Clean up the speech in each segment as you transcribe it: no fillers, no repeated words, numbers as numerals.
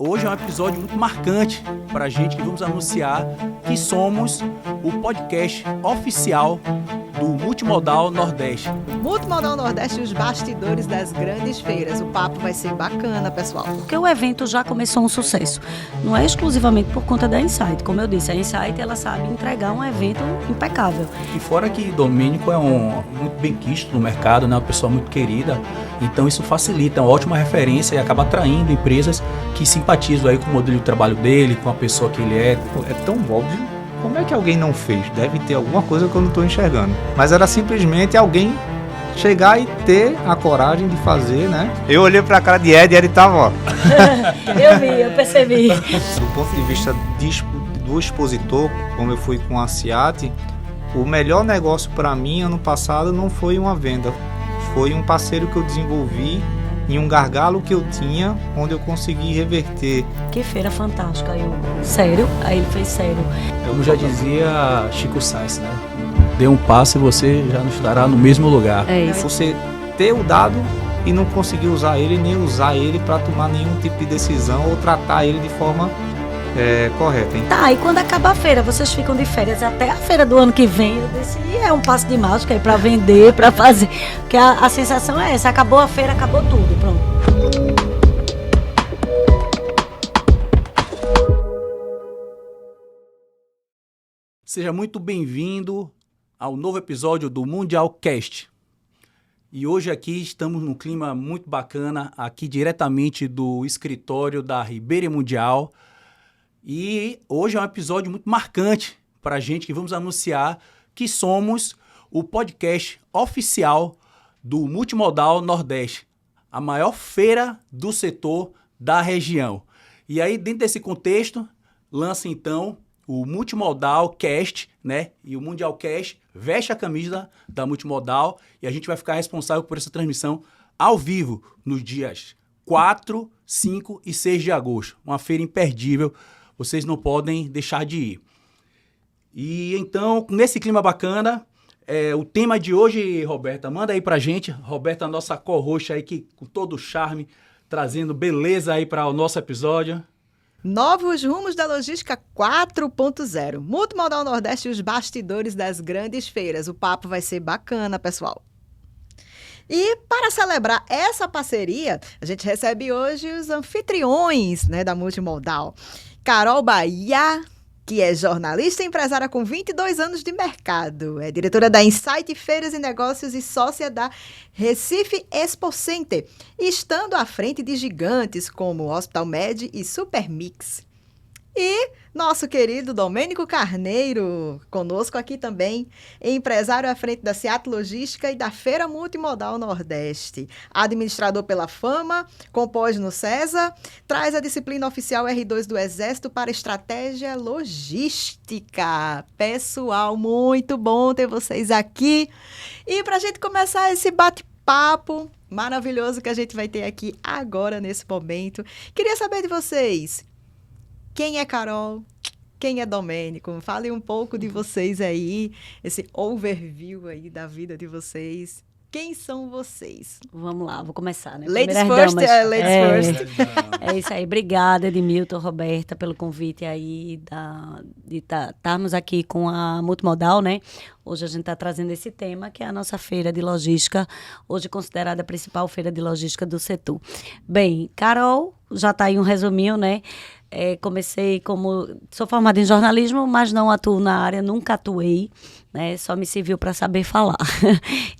Hoje é um episódio muito marcante para a gente, que vamos anunciar que somos o podcast oficial do Multimodal Nordeste. Multimodal Nordeste e os bastidores das grandes feiras. O papo vai ser bacana, pessoal. Porque o evento já começou um sucesso. Não é exclusivamente por conta da Insight. Como eu disse, a Insight ela sabe entregar um evento impecável. E fora que Domênico é muito bem quisto no mercado, né? Uma pessoa muito querida. Então isso facilita, é uma ótima referência e acaba atraindo empresas que simpatizam aí com o modelo de trabalho dele, com a pessoa que ele é. É tão óbvio. Como é que alguém não fez? Deve ter alguma coisa que eu não estou enxergando. Mas era simplesmente alguém chegar e ter a coragem de fazer, né? Eu olhei pra cara de Ed e ele tava, ó. Eu percebi. Do ponto de vista do expositor, como eu fui com a SIAT, o melhor negócio para mim ano passado não foi uma venda. Foi um parceiro que eu desenvolvi em um gargalo que eu tinha, onde eu consegui reverter. Que feira fantástica. Sério? Aí ele fez sério. Como já dizia Chico Sainz, né? Dê um passo e você já não estará no mesmo lugar. É isso. Você ter o dado e não conseguir usar ele, nem usar ele para tomar nenhum tipo de decisão ou tratar ele de forma correta. Hein? Tá, e quando acabar a feira, vocês ficam de férias até a feira do ano que vem. Eu disse, é um passo de mágica aí pra vender, pra fazer. Porque a sensação é essa, acabou a feira, acabou tudo, pronto. Seja muito bem-vindo ao novo episódio do Mundial Cast. E hoje aqui estamos num clima muito bacana, aqui diretamente do escritório da Ribeira Mundial. E hoje é um episódio muito marcante para a gente, que vamos anunciar que somos o podcast oficial do Multimodal Nordeste, a maior feira do setor da região. E aí, dentro desse contexto, lança então o Multimodal Cast, né? E o Mundial Cast veste a camisa da Multimodal e a gente vai ficar responsável por essa transmissão ao vivo nos dias 4, 5 e 6 de agosto. Uma feira imperdível. Vocês não podem deixar de ir. E então, nesse clima bacana, o tema de hoje, Roberta, manda aí pra gente. Roberta, nossa co-host aí, que com todo o charme, trazendo beleza aí para o nosso episódio. Novos rumos da logística 4.0. Multimodal Nordeste e os bastidores das grandes feiras. O papo vai ser bacana, pessoal. E para celebrar essa parceria, a gente recebe hoje os anfitriões, né, da Multimodal. Carol Bahia, que é jornalista e empresária com 22 anos de mercado. É diretora da Insight Feiras e Negócios e sócia da Recife Expo Center, estando à frente de gigantes como Hospital Med e Supermix. E nosso querido Domênico Carneiro, conosco aqui também, empresário à frente da SIAT Logística e da Feira Multimodal Nordeste. Administrador pela Fama, compôs no César, traz a disciplina oficial R2 do Exército para Estratégia Logística. Pessoal, muito bom ter vocês aqui. E para a gente começar esse bate-papo maravilhoso que a gente vai ter aqui agora, nesse momento, queria saber de vocês. Quem é Carol? Quem é Domênico? Falem um pouco de vocês aí, esse overview aí da vida de vocês. Quem são vocês? Vamos lá, vou começar, né? Ladies first, ladies first. É isso aí. Obrigada, Edmilton, Roberta, pelo convite aí de estarmos aqui com a Multimodal, né? Hoje a gente está trazendo esse tema, que é a nossa feira de logística, hoje considerada a principal feira de logística do setor. Bem, Carol, já está aí um resuminho, né? Sou formada em jornalismo, mas não atuo na área, nunca atuei, né? Só me serviu para saber falar.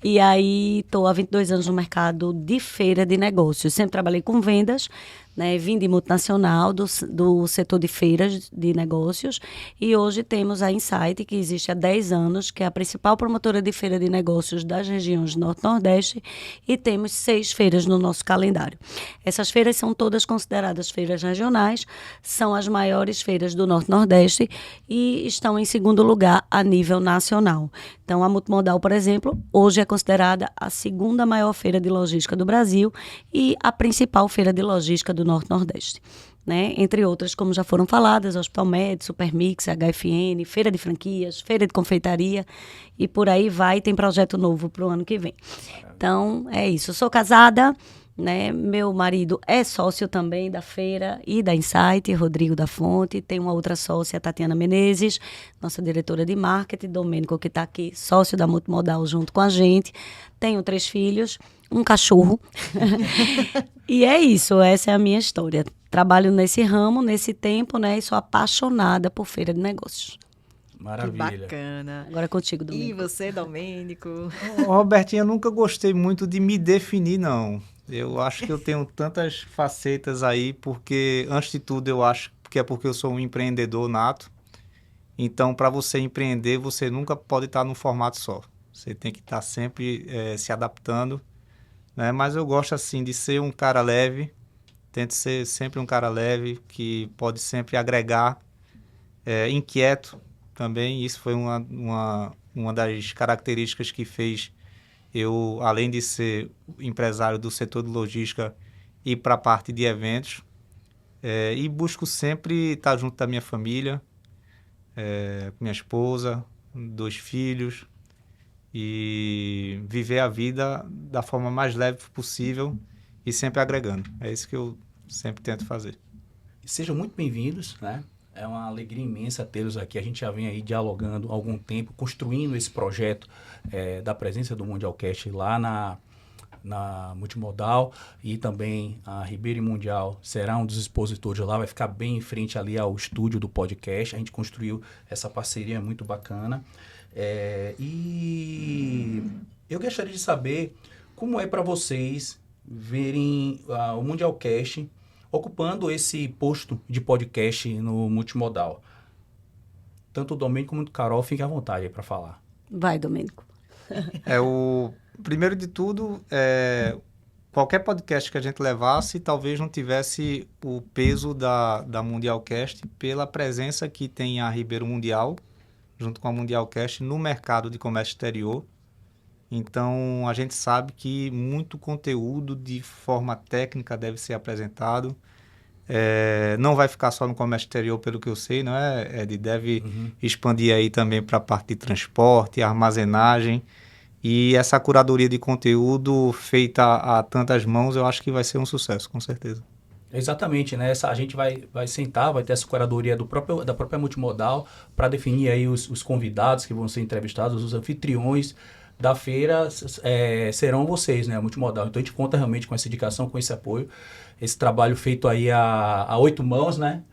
E aí estou há 22 anos no mercado de feira de negócios. Sempre trabalhei com vendas, né? Vim de multinacional do setor de feiras de negócios e hoje temos a Insight, que existe há 10 anos, que é a principal promotora de feira de negócios das regiões Norte-Nordeste, e temos 6 feiras no nosso calendário. Essas feiras são todas consideradas feiras regionais, são as maiores feiras do Norte-Nordeste e estão em segundo lugar a nível nacional. Então, a Multimodal, por exemplo, hoje é considerada a segunda maior feira de logística do Brasil e a principal feira de logística do Norte-Nordeste. Né? Entre outras, como já foram faladas, Hospital Med, Supermix, HFN, Feira de Franquias, Feira de Confeitaria e por aí vai, tem projeto novo para o ano que vem. Então, é isso. Eu sou casada, né? Meu marido é sócio também da feira e da Insight, Rodrigo da Fonte. Tem uma outra sócia, Tatiana Menezes, nossa diretora de marketing, Domênico, que está aqui, sócio da Multimodal junto com a gente. Tenho 3 filhos, um cachorro. E é isso, essa é a minha história. Trabalho nesse ramo, nesse tempo, né? E sou apaixonada por feira de negócios. Maravilha. Que bacana. Agora é contigo, E Domênico. você, Domênico? Robertinho, eu nunca gostei muito de me definir, não. Eu acho que eu tenho tantas facetas aí, porque, antes de tudo, eu acho que é porque eu sou um empreendedor nato. Então, para você empreender, você nunca pode estar num formato só. Você tem que estar sempre se adaptando, né? Mas eu gosto, assim, de ser um cara leve. Tento ser sempre um cara leve, que pode sempre agregar, inquieto também. Isso foi uma das características que fez eu, além de ser empresário do setor de logística, ir para a parte de eventos. E busco sempre estar junto da minha família, minha esposa, 2 filhos, e viver a vida da forma mais leve possível e sempre agregando. É isso que eu sempre tento fazer. Sejam muito bem-vindos, né? É uma alegria imensa tê-los aqui. A gente já vem aí dialogando há algum tempo, construindo esse projeto da presença do Mundialcast lá na Multimodal, e também a Ribeiro Mundial será um dos expositores lá, vai ficar bem em frente ali ao estúdio do podcast. A gente construiu essa parceria muito bacana. E eu gostaria de saber como é para vocês verem o Mundialcast ocupando esse posto de podcast no Multimodal. Tanto o Domênico como o Carol, fiquem à vontade aí para falar. Vai, Domênico. Primeiro de tudo, qualquer podcast que a gente levasse, talvez não tivesse o peso da Mundialcast pela presença que tem a Ribeiro Mundial, junto com a Mundialcast, no mercado de comércio exterior. Então, a gente sabe que muito conteúdo de forma técnica deve ser apresentado. Não vai ficar só no comércio exterior, pelo que eu sei, não é? Ed? Deve expandir aí também para a parte de transporte, armazenagem. E essa curadoria de conteúdo feita a tantas mãos, eu acho que vai ser um sucesso, com certeza. Exatamente, né? A gente vai sentar, vai ter essa curadoria da própria Multimodal para definir aí os convidados que vão ser entrevistados, os anfitriões da feira serão vocês, né? A Multimodal. Então a gente conta realmente com essa indicação, com esse apoio, esse trabalho feito aí a 8 mãos, né?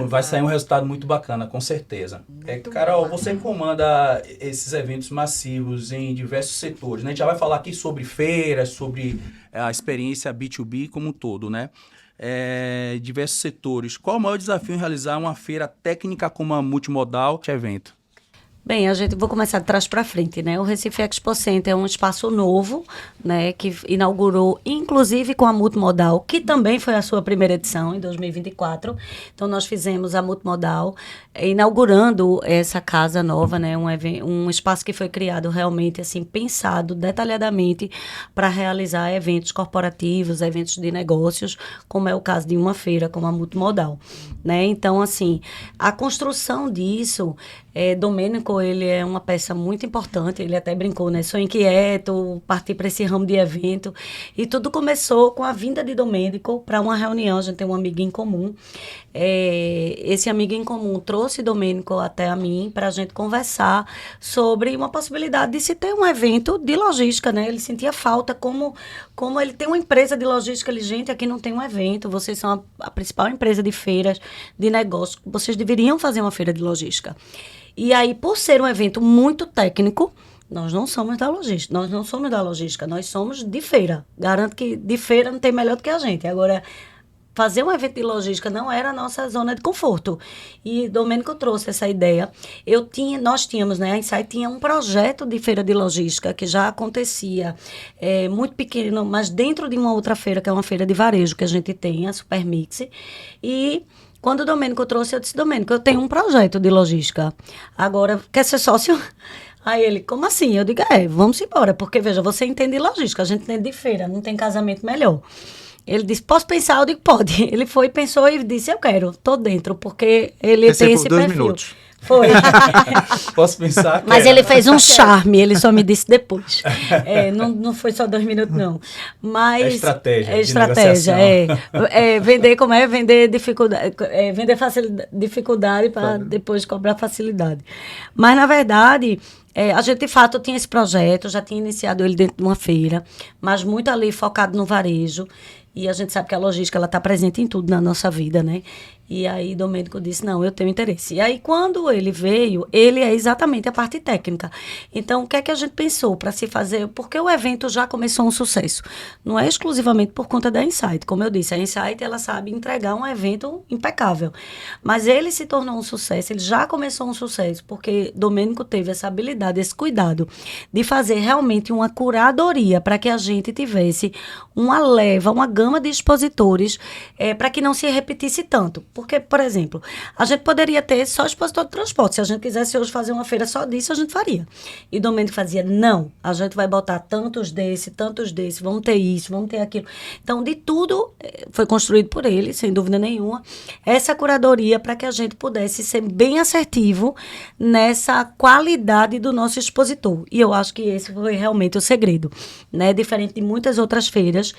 Vai sair um resultado muito bacana, com certeza. Carol, você comanda esses eventos massivos em diversos setores, né? A gente já vai falar aqui sobre feiras, sobre a experiência B2B como um todo, né? Diversos setores. Qual o maior desafio em realizar uma feira técnica como a Multimodal de evento? Bem, vou começar de trás para frente, né? O Recife Expo Center é um espaço novo, né? Que inaugurou, inclusive, com a Multimodal, que também foi a sua primeira edição, em 2024. Então, nós fizemos a Multimodal inaugurando essa casa nova, né? Um espaço que foi criado realmente, assim, pensado detalhadamente para realizar eventos corporativos, eventos de negócios, como é o caso de uma feira como a Multimodal, né? Então, assim, a construção disso... Domênico, ele é uma peça muito importante, ele até brincou, né? Sou inquieto, parti para esse ramo de evento, e tudo começou com a vinda de Domênico para uma reunião. A gente tem um amigo em comum, esse amigo em comum trouxe Domênico até a mim para a gente conversar sobre uma possibilidade de se ter um evento de logística, né? Ele sentia falta, como ele tem uma empresa de logística, ele, gente, aqui não tem um evento, vocês são a principal empresa de feiras, de negócios, vocês deveriam fazer uma feira de logística. E aí, por ser um evento muito técnico, nós não somos da logística, nós somos de feira. Garanto que de feira não tem melhor do que a gente. Agora, fazer um evento de logística não era a nossa zona de conforto. E Domênico trouxe essa ideia. Nós tínhamos, né, a Insight tinha um projeto de feira de logística que já acontecia muito pequeno, mas dentro de uma outra feira, que é uma feira de varejo que a gente tem, a Supermix. E... quando o Domênico trouxe, eu disse, Domênico, eu tenho um projeto de logística. Agora, quer ser sócio? Aí ele, como assim? Eu digo, vamos embora, porque, veja, você entende de logística, a gente entende de feira, não tem casamento melhor. Ele disse, posso pensar? Eu digo, pode. Ele foi, pensou e disse, eu quero, tô dentro, porque ele Pensei tem por esse 2 perfil. minutos. Foi. Posso pensar que Mas era. ele fez um charme, ele só me disse depois. Não foi só 2 minutos, não. Mas É estratégia É de estratégia, negociação. vender como é? Vender dificuldade, vender dificuldade para depois cobrar facilidade. Mas, na verdade, a gente, de fato, tinha esse projeto, já tinha iniciado ele dentro de uma feira, mas muito ali focado no varejo. E a gente sabe que a logística ela está presente em tudo na nossa vida, né? E aí Domênico disse, não, eu tenho interesse. E aí quando ele veio, ele é exatamente a parte técnica. Então, o que é que a gente pensou para se fazer? Porque o evento já começou um sucesso. Não é exclusivamente por conta da Insight. Como eu disse, a Insight ela sabe entregar um evento impecável. Mas ele se tornou um sucesso, ele já começou um sucesso, porque Domênico teve essa habilidade, esse cuidado de fazer realmente uma curadoria para que a gente tivesse uma leva, uma gama de expositores para que não se repetisse tanto. Porque, por exemplo, a gente poderia ter só expositor de transporte. Se a gente quisesse hoje fazer uma feira só disso, a gente faria. E Domênico fazia, não, a gente vai botar tantos desse, vamos ter isso, vamos ter aquilo. Então, de tudo foi construído por ele, sem dúvida nenhuma, essa curadoria para que a gente pudesse ser bem assertivo nessa qualidade do nosso expositor. E eu acho que esse foi realmente o segredo, né? Diferente de muitas outras feiras,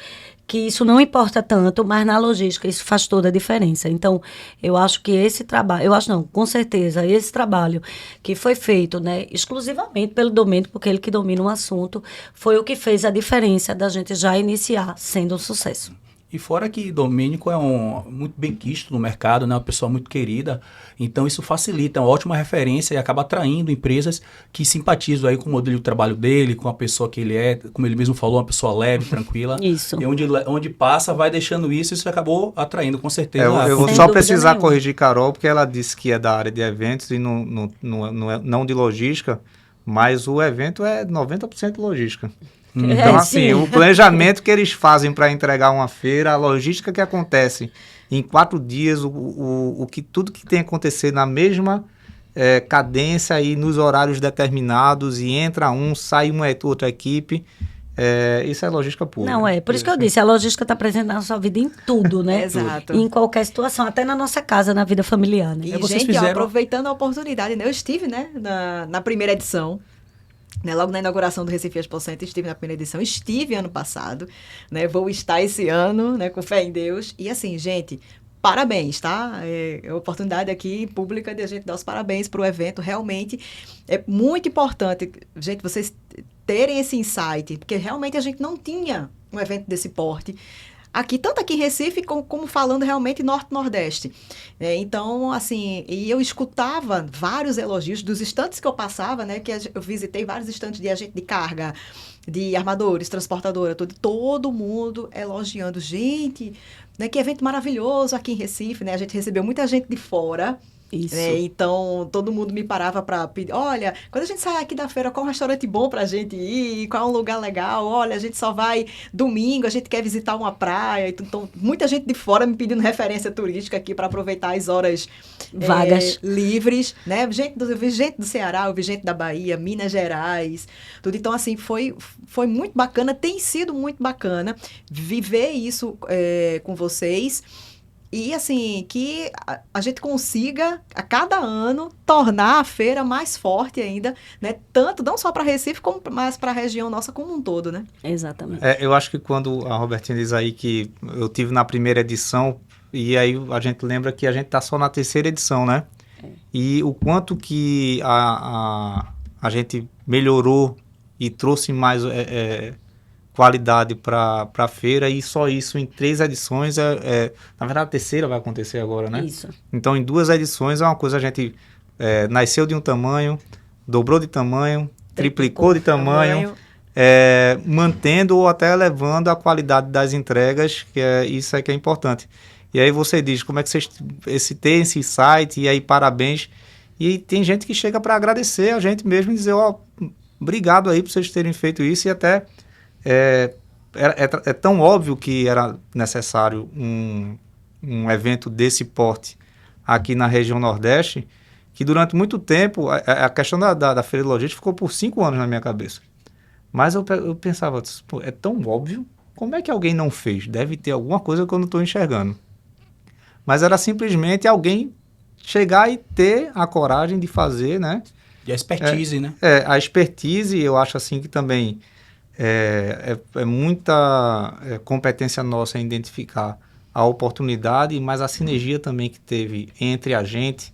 que isso não importa tanto, mas na logística isso faz toda a diferença. Então, eu acho que esse trabalho, com certeza, esse trabalho que foi feito, né, exclusivamente pelo Domênico, porque ele que domina o assunto, foi o que fez a diferença da gente já iniciar sendo um sucesso. E fora que Domênico é muito bem quisto no mercado, né? Uma pessoa muito querida. Então, isso facilita, é uma ótima referência e acaba atraindo empresas que simpatizam aí com o modelo de trabalho dele, com a pessoa que ele é, como ele mesmo falou, uma pessoa leve, tranquila. Isso. E onde passa, vai deixando isso acabou atraindo, com certeza. Eu vou Sem só dúvida precisar nenhuma. corrigir Carol, porque ela disse que é da área de eventos e não de logística, mas o evento é 90% logística. Então, assim, sim. o planejamento que eles fazem para entregar uma feira, a logística que acontece em 4 dias, tudo que tem que acontecer na mesma cadência e nos horários determinados, e entra sai uma outra equipe, isso é logística pura. Não, por isso que eu disse, a logística está presente na nossa vida em tudo, né? Exato. Em qualquer situação, até na nossa casa, na vida familiar, né? E, vocês gente, ó, fizeram- aproveitando a oportunidade, né? Eu estive, né, na primeira edição, né, logo na inauguração do Recife Expo Center, estive na primeira edição, estive ano passado, né? Vou estar esse ano, né, com fé em Deus. E assim, gente, parabéns, tá? É a oportunidade aqui pública de a gente dar os parabéns para o evento. Realmente é muito importante, gente, vocês terem esse insight, porque realmente a gente não tinha um evento desse porte aqui, tanto aqui em Recife, como falando realmente Norte-Nordeste. Então, assim, e eu escutava vários elogios dos estantes que eu passava, né? Que eu visitei vários estantes de agente de carga, de armadores, transportadora, todo mundo elogiando. Gente, né, que evento maravilhoso aqui em Recife, né? A gente recebeu muita gente de fora. Isso. Então, todo mundo me parava para pedir, olha, quando a gente sai aqui da feira, qual é um restaurante bom pra gente ir, qual é um lugar legal, olha, a gente só vai domingo, a gente quer visitar uma praia. Então, muita gente de fora me pedindo referência turística aqui para aproveitar as horas Vagas. livres, né? Eu vi gente do Ceará, eu vi gente da Bahia, Minas Gerais, tudo. Então, assim, foi muito bacana, tem sido muito bacana viver isso com vocês. E, assim, que a gente consiga, a cada ano, tornar a feira mais forte ainda, né? Tanto, não só para Recife, como mais para a região nossa como um todo, né? Exatamente. Eu acho que quando a Robertinha diz aí que eu tive na primeira edição, e aí a gente lembra que a gente está só na terceira edição, né? E o quanto que a gente melhorou e trouxe mais qualidade para a feira, e só isso em 3 edições, na verdade a terceira vai acontecer agora, né? Isso. Então, em 2 edições é uma coisa, a gente nasceu de um tamanho, dobrou de tamanho, triplicou de tamanho, mantendo ou até elevando a qualidade das entregas, isso é que é importante. E aí você diz, como é que vocês tem esse site, e aí parabéns, e tem gente que chega para agradecer a gente mesmo e dizer, obrigado aí por vocês terem feito isso, e até é tão óbvio que era necessário um evento desse porte aqui na região Nordeste, que durante muito tempo, a questão da feira de logística ficou por 5 anos na minha cabeça. Mas eu pensava, pô, é tão óbvio, como é que alguém não fez? Deve ter alguma coisa que eu não estou enxergando. Mas era simplesmente alguém chegar e ter a coragem de fazer, né? E a expertise, né? A expertise, eu acho assim que também é muita competência nossa em identificar a oportunidade, mas a sinergia também que teve entre a gente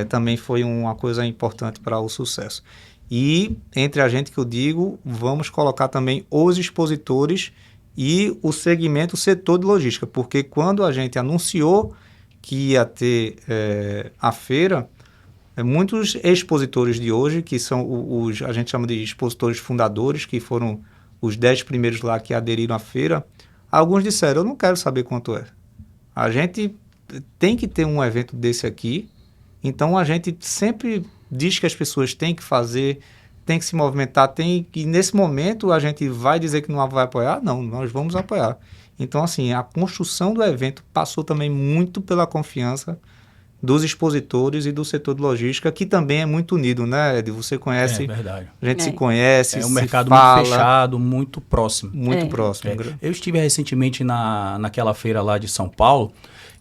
também foi uma coisa importante para o sucesso. E entre a gente que eu digo, vamos colocar também os expositores e o segmento, o setor de logística, porque quando a gente anunciou que ia ter a feira, muitos expositores de hoje, que são a gente chama de expositores fundadores, que foram os 10 primeiros lá que aderiram à feira, alguns disseram, eu não quero saber quanto é. A gente tem que ter um evento desse aqui, então a gente sempre diz que as pessoas têm que fazer, têm que se movimentar, e nesse momento a gente vai dizer que não vai apoiar? Não, nós vamos apoiar. Então, assim, a construção do evento passou também muito pela confiança dos expositores e do setor de logística, que também é muito unido, né, Ed? Você conhece... É verdade. A gente se conhece, É um se mercado fala, muito fechado, muito próximo. muito próximo. Eu estive recentemente naquela feira lá de São Paulo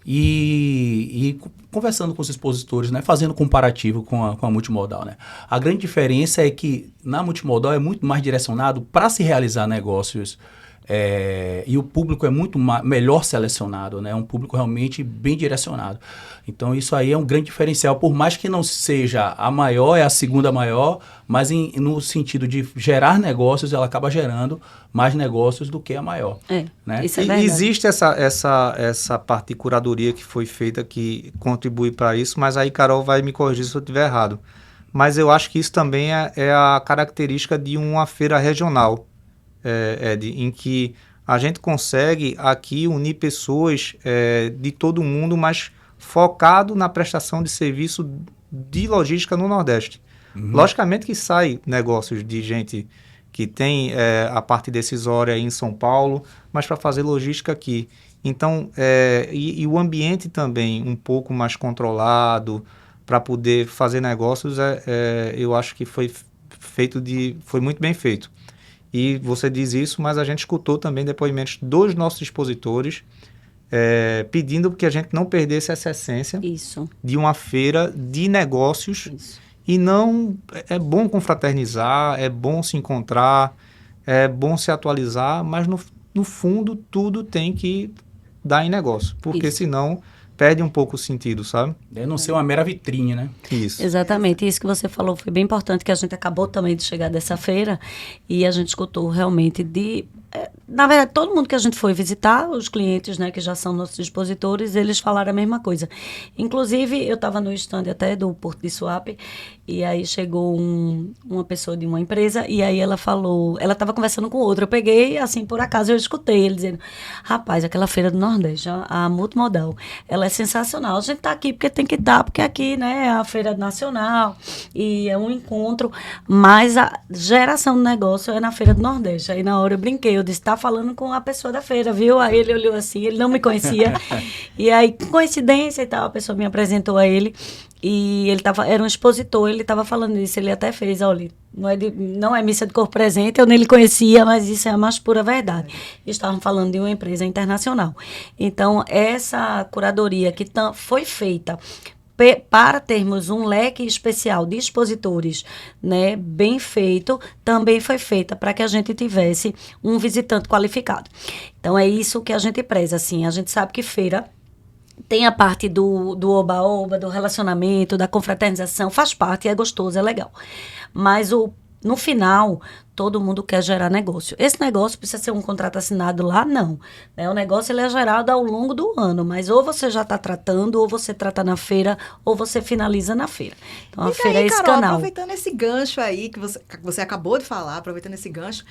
e conversando com os expositores, né, fazendo comparativo com a multimodal, né. A grande diferença é que na multimodal é muito mais direcionado para se realizar negócios e o público é muito melhor selecionado, né, um público realmente bem direcionado. Então isso aí é um grande diferencial, por mais que não seja a maior, é a segunda maior, mas no sentido de gerar negócios, ela acaba gerando mais negócios do que a maior. Né? Isso é verdade. Existe essa parte de curadoria que foi feita que contribui para isso, mas aí Carol vai me corrigir se eu estiver errado. Mas eu acho que isso também é a característica de uma feira regional, Ed, em que a gente consegue aqui unir pessoas de todo mundo, mas focado na prestação de serviço de logística no Nordeste. Logicamente que sai negócios de gente que tem a parte decisória em São Paulo, mas para fazer logística aqui. Então, e o ambiente também um pouco mais controlado para poder fazer negócios, eu acho que foi muito bem feito. E você diz isso, mas a gente escutou também depoimentos dos nossos expositores pedindo que a gente não perdesse essa essência de uma feira de negócios. Isso. E não... É bom confraternizar, é bom se encontrar, é bom se atualizar, mas no fundo tudo tem que dar em negócio, porque senão perde um pouco o sentido, sabe? Não ser uma mera vitrine, né? Isso. Exatamente, isso que você falou foi bem importante, que a gente acabou também de chegar dessa feira e a gente escutou realmente na verdade, todo mundo que a gente foi visitar, os clientes, né, que já são nossos expositores, eles falaram a mesma coisa. Inclusive, eu estava no stand até do Porto de Suape, e aí chegou uma pessoa de uma empresa, e aí ela falou, ela estava conversando com outra, eu peguei, assim, por acaso, eu escutei ele dizendo, rapaz, aquela feira do Nordeste, a multimodal, ela é sensacional, a gente está aqui porque tem que estar, porque aqui, né, é a feira nacional, e é um encontro, mas a geração do negócio é na feira do Nordeste. Aí na hora eu brinquei, eu disse, tá falando com a pessoa da feira, viu? Aí ele olhou assim, ele não me conhecia. E aí, coincidência e tal, a pessoa me apresentou a ele. E ele era um expositor, ele estava falando isso, ele até fez, olha, não é missa de corpo presente, eu nem lhe conhecia, mas isso é a mais pura verdade. Estavam falando de uma empresa internacional. Então, essa curadoria que foi feita para termos um leque especial de expositores, né, bem feito, também foi feita para que a gente tivesse um visitante qualificado. Então, é isso que a gente preza, assim, a gente sabe que feira tem a parte do oba-oba, do relacionamento, da confraternização, faz parte, é gostoso, é legal. Mas no final, todo mundo quer gerar negócio. Esse negócio precisa ser um contrato assinado lá? Não. O negócio ele é gerado ao longo do ano, mas ou você já está tratando, ou você trata na feira, ou você finaliza na feira. Então, a feira é esse Carol, canal. Aproveitando esse gancho aí, que você acabou de falar, aproveitando esse gancho,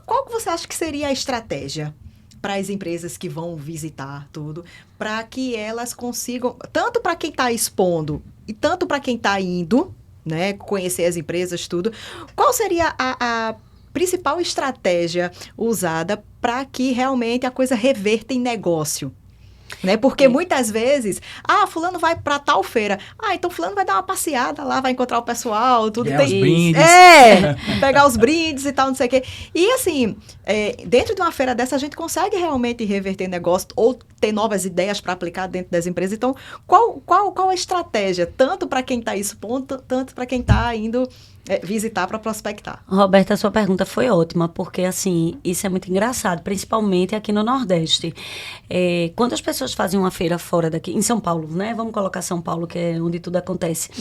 qual que você acha que seria a estratégia para as empresas que vão visitar tudo, para que elas consigam, tanto para quem está expondo e tanto para quem está indo, né, conhecer as empresas, tudo, qual seria a principal estratégia usada para que realmente a coisa reverta em negócio? Né? Porque muitas vezes, fulano vai para tal feira, então fulano vai dar uma passeada lá, vai encontrar o pessoal, tudo tem os brindes. Pegar os brindes e tal, não sei o quê. E assim, dentro de uma feira dessa, a gente consegue realmente reverter negócio ou ter novas ideias para aplicar dentro das empresas. Então, qual a estratégia, tanto para quem está expondo, tanto para quem está indo visitar para prospectar? Roberta, a sua pergunta foi ótima, porque, assim, isso é muito engraçado, principalmente aqui no Nordeste. Quando as pessoas fazem uma feira fora daqui, em São Paulo, né? Vamos colocar São Paulo, que é onde tudo acontece.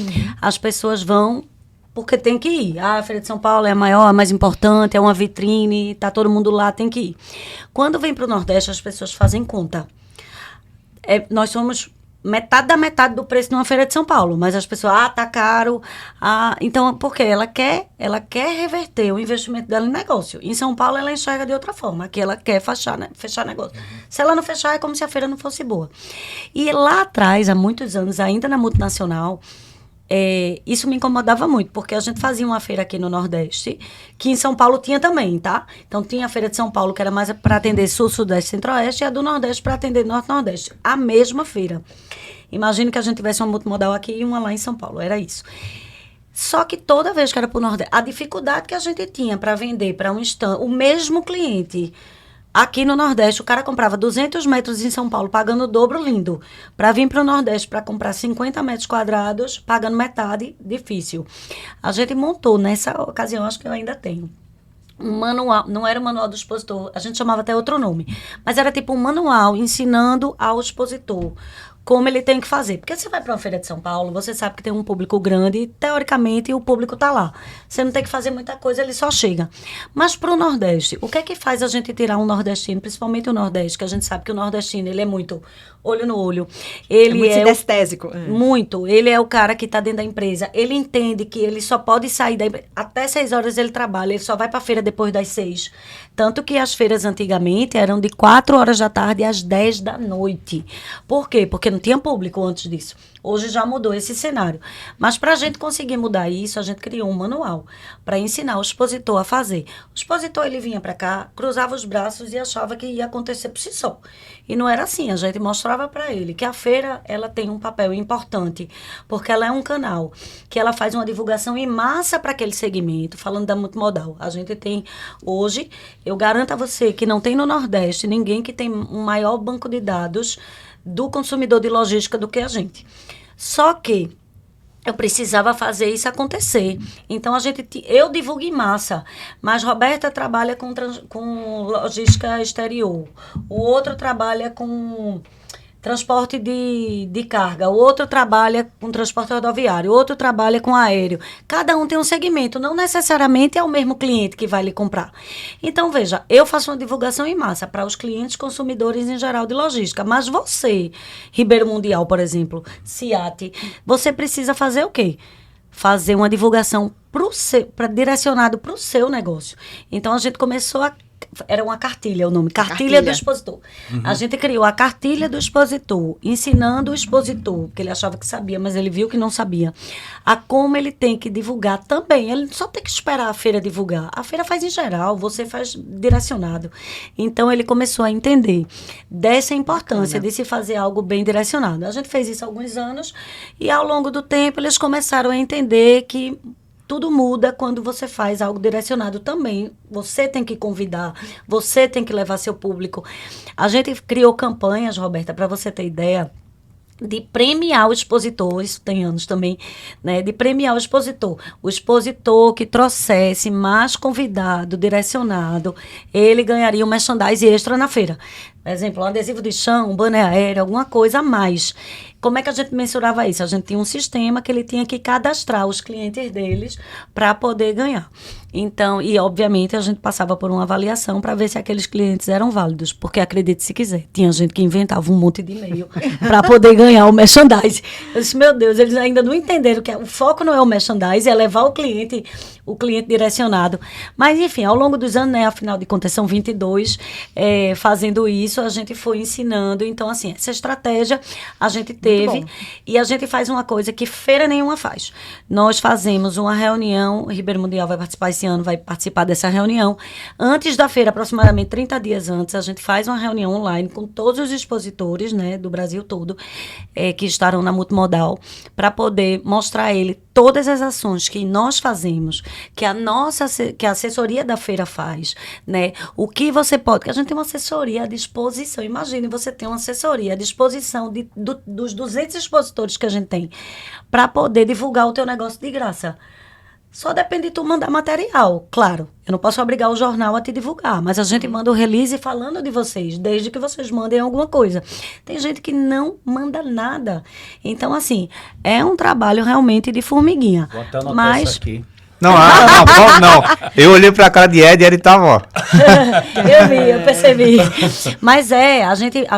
As pessoas vão porque tem que ir. A Feira de São Paulo é a maior, a mais importante, é uma vitrine, tá todo mundo lá, tem que ir. Quando vem para o Nordeste, as pessoas fazem conta. Nós somos metade da metade do preço de uma Feira de São Paulo, mas as pessoas, tá caro. Então, por quê? Ela quer reverter o investimento dela em negócio. Em São Paulo, ela enxerga de outra forma, aqui ela quer fechar negócio. Se ela não fechar, é como se a feira não fosse boa. E lá atrás, há muitos anos, ainda na multinacional, isso me incomodava muito, porque a gente fazia uma feira aqui no Nordeste, que em São Paulo tinha também, tá? Então, tinha a Feira de São Paulo, que era mais para atender Sul, Sudeste, Centro-Oeste, e a do Nordeste para atender Norte, Nordeste. A mesma feira. Imagine que a gente tivesse uma multimodal aqui e uma lá em São Paulo, era isso. Só que toda vez que era para o Nordeste, a dificuldade que a gente tinha para vender para um stand, o mesmo cliente. Aqui no Nordeste, o cara comprava 200 metros em São Paulo, pagando o dobro, lindo. Para vir para o Nordeste, para comprar 50 metros quadrados, pagando metade, difícil. A gente montou, nessa ocasião, acho que eu ainda tenho, um manual, não era o manual do expositor, a gente chamava até outro nome, mas era tipo um manual ensinando ao expositor como ele tem que fazer. Porque você vai para uma feira de São Paulo, você sabe que tem um público grande e, teoricamente, o público está lá. Você não tem que fazer muita coisa, ele só chega. Mas para o Nordeste, o que é que faz a gente tirar um nordestino, principalmente o Nordeste, que a gente sabe que o nordestino, ele é muito olho no olho. Ele muito sinestésico. Muito. Ele é o cara que está dentro da empresa. Ele entende que ele só pode sair da empresa. Até 6 horas ele trabalha, ele só vai para a feira depois das 6. Tanto que as feiras antigamente eram de 4 horas da tarde às 10 da noite. Por quê? Porque não tinha público antes disso. Hoje já mudou esse cenário. Mas para a gente conseguir mudar isso, a gente criou um manual para ensinar o expositor a fazer. O expositor, ele vinha para cá, cruzava os braços e achava que ia acontecer por si só. E não era assim. A gente mostrava para ele que a feira, ela tem um papel importante, porque ela é um canal, que ela faz uma divulgação em massa para aquele segmento, falando da multimodal. A gente tem hoje, eu garanto a você que não tem no Nordeste ninguém que tem um maior banco de dados do consumidor de logística do que a gente. Só que eu precisava fazer isso acontecer. Então, eu divulgo em massa, mas Roberta trabalha com logística exterior. O outro trabalha com transporte de carga, o outro trabalha com transporte rodoviário, o outro trabalha com aéreo. Cada um tem um segmento, não necessariamente é o mesmo cliente que vai lhe comprar. Então, veja, eu faço uma divulgação em massa para os clientes consumidores em geral de logística, mas você, Ribeiro Mundial, por exemplo, SIAT, você precisa fazer o quê? Fazer uma divulgação direcionado para o seu negócio. Então, a gente começou era uma cartilha o nome, cartilha do expositor. A gente criou a cartilha do expositor, ensinando o expositor, porque ele achava que sabia, mas ele viu que não sabia, a como ele tem que divulgar também. Ele só tem que esperar a feira divulgar. A feira faz em geral, você faz direcionado. Então, ele começou a entender dessa importância de se fazer algo bem direcionado. A gente fez isso há alguns anos e, ao longo do tempo, eles começaram a entender que tudo muda quando você faz algo direcionado também. Você tem que convidar, você tem que levar seu público. A gente criou campanhas, Roberta, para você ter ideia, de premiar o expositor, isso tem anos também, né? De premiar o expositor que trouxesse mais convidado, direcionado, ele ganharia um merchandise extra na feira. Por exemplo, um adesivo de chão, um banner aéreo, alguma coisa a mais. Como é que a gente mensurava isso? A gente tinha um sistema que ele tinha que cadastrar os clientes deles para poder ganhar. Então, e obviamente a gente passava por uma avaliação para ver se aqueles clientes eram válidos, porque acredite se quiser, tinha gente que inventava um monte de e-mail para poder ganhar o merchandise. Eu disse, meu Deus, eles ainda não entenderam que o foco não é o merchandise, é levar o cliente direcionado. Mas, enfim, ao longo dos anos, né, afinal de contas, são 22, fazendo isso, a gente foi ensinando. Então, assim, essa estratégia a gente teve e a gente faz uma coisa que feira nenhuma faz. Nós fazemos uma reunião, o Ribeiro Mundial vai participar esse ano, vai participar dessa reunião. Antes da feira, aproximadamente 30 dias antes, a gente faz uma reunião online com todos os expositores, né, do Brasil todo, que estarão na multimodal, para poder mostrar a ele todas as ações que nós fazemos, que que a assessoria da feira faz, né? O que você pode, porque a gente tem uma assessoria à disposição. Imagine você ter uma assessoria à disposição dos 200 expositores que a gente tem para poder divulgar o teu negócio de graça. Só depende de tu mandar material, claro. Eu não posso obrigar o jornal a te divulgar, mas a gente manda o release falando de vocês, desde que vocês mandem alguma coisa. Tem gente que não manda nada. Então, assim, é um trabalho realmente de formiguinha. Vou até anotar isso aqui. Não. Eu olhei pra cara de Ed e ele tava, ó. Eu percebi. Mas a gente,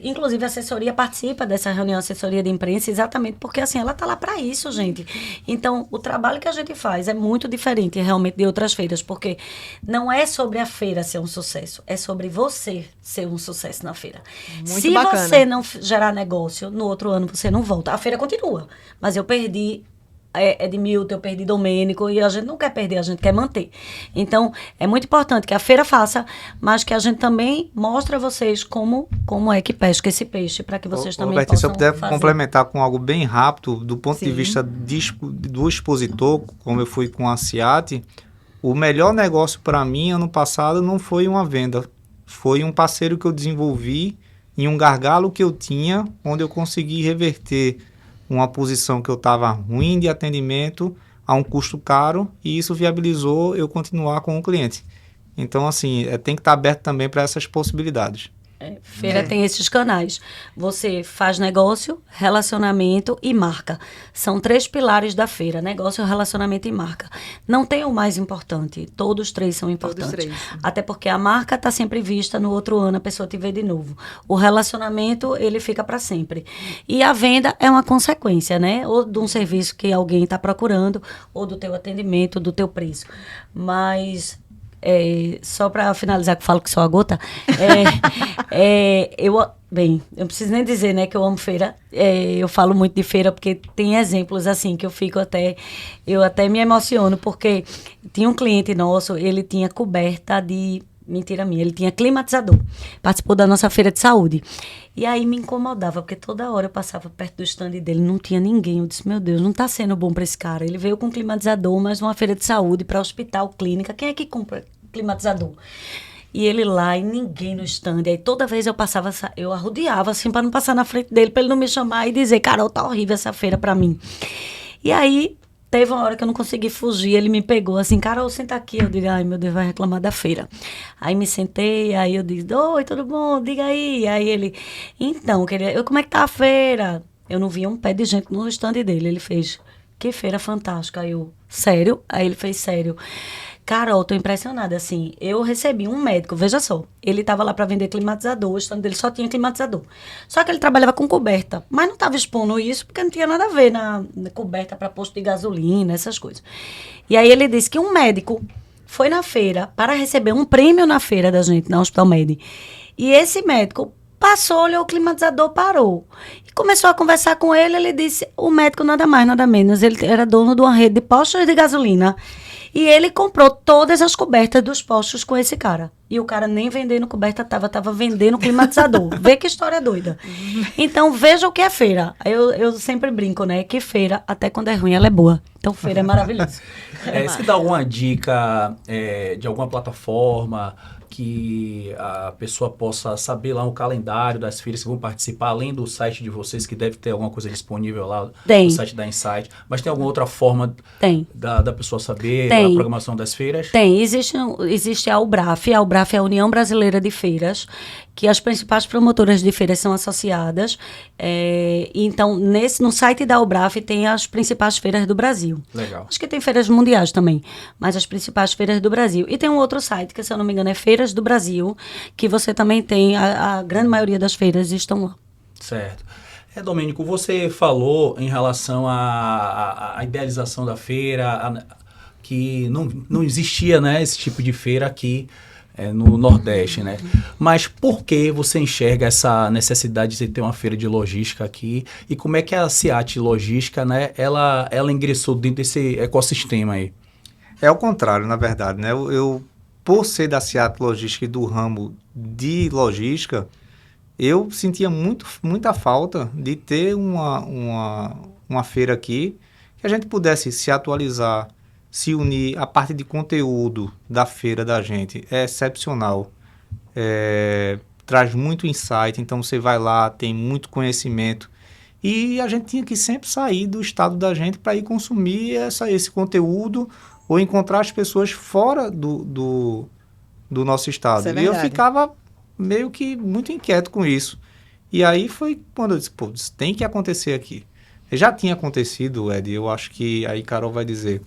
inclusive a assessoria participa dessa reunião, assessoria de imprensa, exatamente porque assim, ela tá lá para isso, gente. Então, o trabalho que a gente faz é muito diferente realmente de outras feiras, porque não é sobre a feira ser um sucesso, é sobre você ser um sucesso na feira. Muito Se bacana. você não gerar negócio, no outro ano você não volta. A feira continua, mas eu perdi Edmilton, eu perdi Domênico, e a gente não quer perder, a gente quer manter. Então, é muito importante que a feira faça, mas que a gente também mostre a vocês como é que pesca esse peixe, para que vocês também Roberto, possam se eu puder fazer. complementar com algo bem rápido, do ponto Sim. de vista do expositor, como eu fui com a CIAT, o melhor negócio para mim, ano passado, não foi uma venda. Foi um parceiro que eu desenvolvi em um gargalo que eu tinha, onde eu consegui reverter uma posição que eu estava ruim de atendimento a um custo caro, e isso viabilizou eu continuar com o cliente. Então, assim, tem que estar aberto também para essas possibilidades. Feira tem esses canais. Você faz negócio, relacionamento e marca. São 3 pilares da feira: negócio, relacionamento e marca. Não tem o mais importante. Todos 3 são importantes. Todos 3. Até porque a marca está sempre vista, no outro ano a pessoa te vê de novo. O relacionamento, ele fica para sempre. E a venda é uma consequência, né? Ou de um serviço que alguém está procurando, ou do teu atendimento, do teu preço. Mas... só para finalizar, que eu falo que sou a gota, eu não preciso nem dizer, né, que eu amo feira. Eu falo muito de feira porque tem exemplos assim que eu até me emociono, porque tinha um cliente nosso, ele tinha coberta de... Mentira minha, ele tinha climatizador. Participou da nossa feira de saúde. E aí me incomodava, porque toda hora eu passava perto do stand dele, não tinha ninguém. Eu disse, meu Deus, não tá sendo bom para esse cara. Ele veio com climatizador, mas numa feira de saúde, para hospital, clínica. Quem é que compra climatizador? E ele lá, e ninguém no stand. Aí toda vez eu passava, eu arrodeava assim, para não passar na frente dele, para ele não me chamar e dizer, Carol, tá horrível essa feira para mim. E aí... Teve uma hora que eu não consegui fugir, ele me pegou assim, Carol, senta aqui. Eu digo, ai meu Deus, vai reclamar da feira. Aí me sentei, aí eu disse, oi, tudo bom? Diga aí. Aí ele, então, como é que tá a feira? Eu não via um pé de gente no stand dele. Ele fez, que feira fantástica. Aí eu, sério? Aí ele fez, sério. Carol, tô impressionada, assim, eu recebi um médico, veja só, ele estava lá para vender climatizador, o stand dele só tinha climatizador. Só que ele trabalhava com coberta, mas não estava expondo isso porque não tinha nada a ver na coberta para posto de gasolina, essas coisas. E aí ele disse que um médico foi na feira para receber um prêmio na feira da gente, na Hospital Med. E esse médico passou, olhou o climatizador, parou. E começou a conversar com ele, ele disse, o médico nada mais, nada menos, ele era dono de uma rede de postos de gasolina. E ele comprou todas as cobertas dos postos com esse cara. E o cara nem vendendo coberta tava vendendo climatizador. Vê que história doida. Então, veja o que é feira. Eu sempre brinco, né? Que feira, até quando é ruim, ela é boa. Então, feira é maravilhoso. Você dá alguma dica de alguma plataforma que a pessoa possa saber lá o calendário das feiras que vão participar, além do site de vocês, que deve ter alguma coisa disponível lá no site da Insight, mas tem alguma outra forma da pessoa saber a programação das feiras? Tem, existe a UBRAF. A UBRAF é a União Brasileira de Feiras, que as principais promotoras de feiras são associadas. Então, no site da UBRAF tem as principais feiras do Brasil. Legal. Acho que tem feiras mundiais também, mas as principais feiras do Brasil. E tem um outro site, que se eu não me engano é Feiras do Brasil, que você também tem, a grande maioria das feiras estão lá. Certo. Domênico, você falou em relação à idealização da feira, que não existia, né, esse tipo de feira aqui no Nordeste, né? Mas por que você enxerga essa necessidade de ter uma feira de logística aqui? E como é que a CIAT Logística, né, ela ingressou dentro desse ecossistema aí? É o contrário, na verdade, né? Eu por ser da CIAT Logística e do ramo de logística, eu sentia muita falta de ter uma feira aqui, que a gente pudesse se atualizar, se unir. A parte de conteúdo da feira da gente é excepcional. Traz muito insight, então você vai lá, tem muito conhecimento. E a gente tinha que sempre sair do estado da gente para ir consumir esse conteúdo ou encontrar as pessoas fora do nosso estado. Isso é e eu verdade. ficava meio que muito inquieto com isso. E aí foi quando eu disse, pô, isso tem que acontecer aqui. Já tinha acontecido, Ed, eu acho que, aí Carol vai dizer,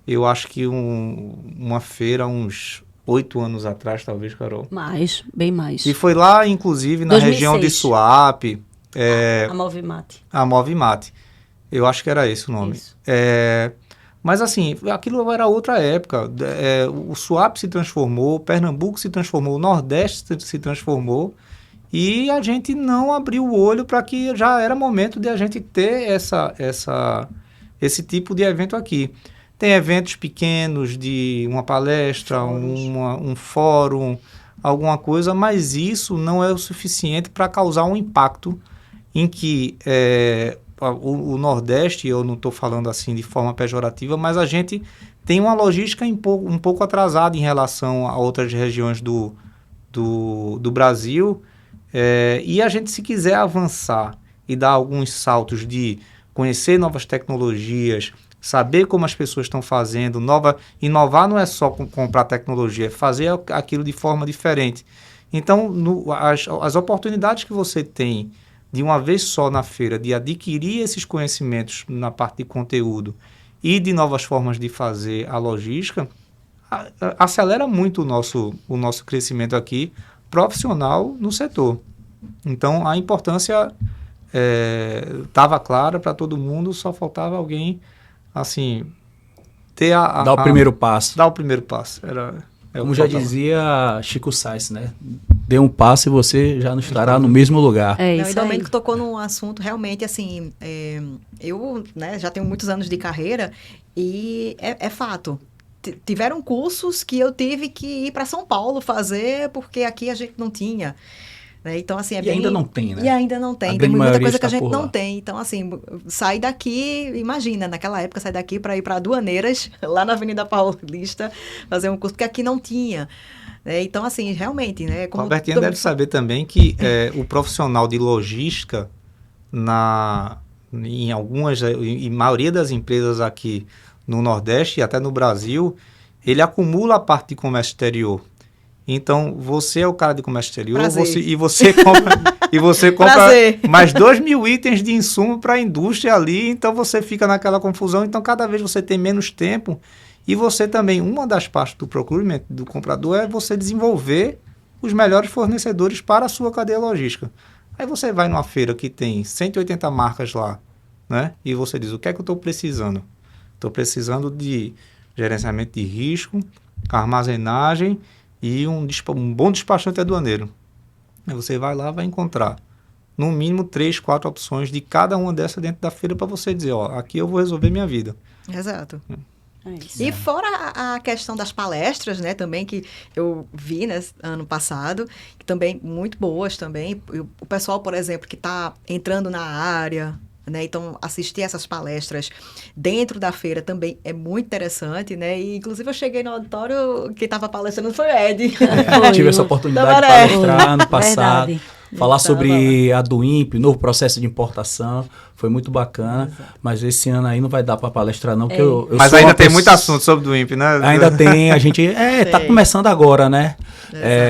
eu acho que uma feira uns 8 anos atrás, talvez, Carol. Bem mais. E foi lá, inclusive, na 2006. região de Suape, A Movimate. a Movimate. Eu acho que era esse o nome. Isso. Mas assim, aquilo era outra época. O Suape se transformou, Pernambuco se transformou, o Nordeste se transformou e a gente não abriu o olho para que já era momento de a gente ter esse tipo de evento aqui. Tem eventos pequenos de uma palestra, um fórum, alguma coisa, mas isso não é o suficiente para causar um impacto em que o Nordeste, eu não estou falando assim de forma pejorativa, mas a gente tem uma logística um pouco atrasada em relação a outras regiões do Brasil. E a gente, se quiser avançar e dar alguns saltos de conhecer novas tecnologias, saber como as pessoas estão fazendo, inovar não é só comprar tecnologia, é fazer aquilo de forma diferente. Então, as oportunidades que você tem de uma vez só na feira, de adquirir esses conhecimentos na parte de conteúdo e de novas formas de fazer a logística, acelera muito o nosso crescimento aqui, profissional no setor. Então, a importância estava clara para todo mundo, só faltava alguém, assim, ter Dar o primeiro passo. Dar o primeiro passo. Como já dizia Chico Sainz, né? Dê um passo e você já não estará no mesmo lugar. É Não, isso e aí. Domênico tocou num assunto realmente assim, eu, né, já tenho muitos anos de carreira e é fato. Tiveram cursos que eu tive que ir para São Paulo fazer porque aqui a gente não tinha. Né? Então, assim, E ainda não tem, né? E ainda não A tem. Tem grande muita maioria coisa que a está gente por não lá. tem. Então, assim, sai daqui, imagina, naquela época, sai daqui para ir para Aduaneiras, lá na Avenida Paulista, fazer um curso, porque aqui não tinha. Então, assim, realmente, né? O Albertinho deve saber também que o profissional de logística, em maioria das empresas aqui no Nordeste e até no Brasil, ele acumula a parte de comércio exterior. Então, você é o cara de comércio exterior e você compra mais 2.000 itens de insumo para a indústria ali, então você fica naquela confusão. Então, cada vez você tem menos tempo e você também, uma das partes do procurement do comprador é você desenvolver os melhores fornecedores para a sua cadeia logística. Aí você vai numa feira que tem 180 marcas lá, né? E você diz, o que é que eu estou precisando? Estou precisando de gerenciamento de risco, armazenagem e um bom despachante aduaneiro. Aí você vai lá, vai encontrar no mínimo 3, 4 opções de cada uma dessas dentro da feira para você dizer, ó, aqui eu vou resolver minha vida. Exato. É isso. E fora a questão das palestras, né, também, que eu vi, né, ano passado, que também muito boas também. O pessoal, por exemplo, que está entrando na área, né, então assistir essas palestras dentro da feira também é muito interessante, né, e inclusive eu cheguei no auditório, quem estava palestrando foi o Ed. Tive essa oportunidade de Tabaré. palestrar no passado. Verdade. Falar sobre a DUIMP, novo processo de importação, foi muito bacana, mas esse ano aí não vai dar para palestrar não, porque eu Mas sou ainda uma tem pessoa- muito assunto sobre o INPE, né? Ainda tem, a gente tá Tem. começando agora, né?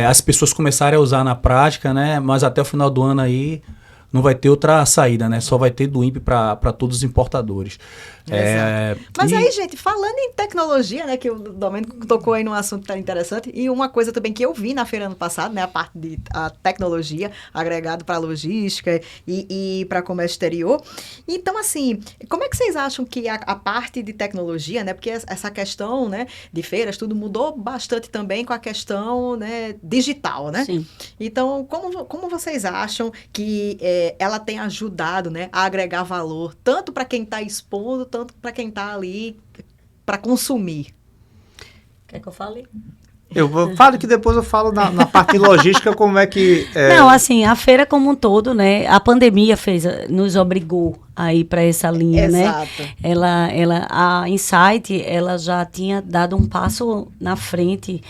As pessoas começarem a usar na prática, né? Mas até o final do ano aí não vai ter outra saída, né? Só vai ter DUIMP para todos os importadores. Mas E- aí, gente, falando em tecnologia, né, que o Domênico tocou aí num assunto tão interessante, e uma coisa também que eu vi na feira ano passado, né, a parte de a tecnologia agregado para logística e para comércio exterior. Então, assim, como é que vocês acham que a parte de tecnologia, né, porque essa questão, né, de feiras, tudo mudou bastante também com a questão, né, digital, né? Sim. Então, como vocês acham que ela tem ajudado, né, a agregar valor, tanto para quem está expondo, tanto para quem está ali para consumir? Quer que eu fale? Falo que depois eu falo na parte de logística como é que... Não, assim, a feira como um todo, né? A pandemia nos obrigou aí para essa linha, Exato. né? A Insight, ela já tinha dado um passo na frente,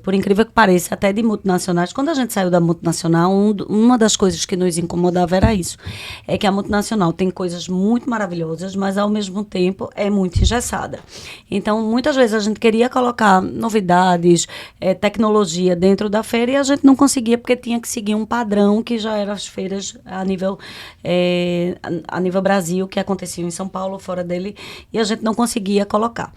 por incrível que pareça, até de multinacionais. Quando a gente saiu da multinacional, uma das coisas que nos incomodava era isso. É que a multinacional tem coisas muito maravilhosas, mas ao mesmo tempo é muito engessada. Então, muitas vezes a gente queria colocar novidades, tecnologia dentro da feira e a gente não conseguia porque tinha que seguir um padrão que já eram as feiras a nível Brasil, que aconteciam em São Paulo, fora dele, e a gente não conseguia colocar.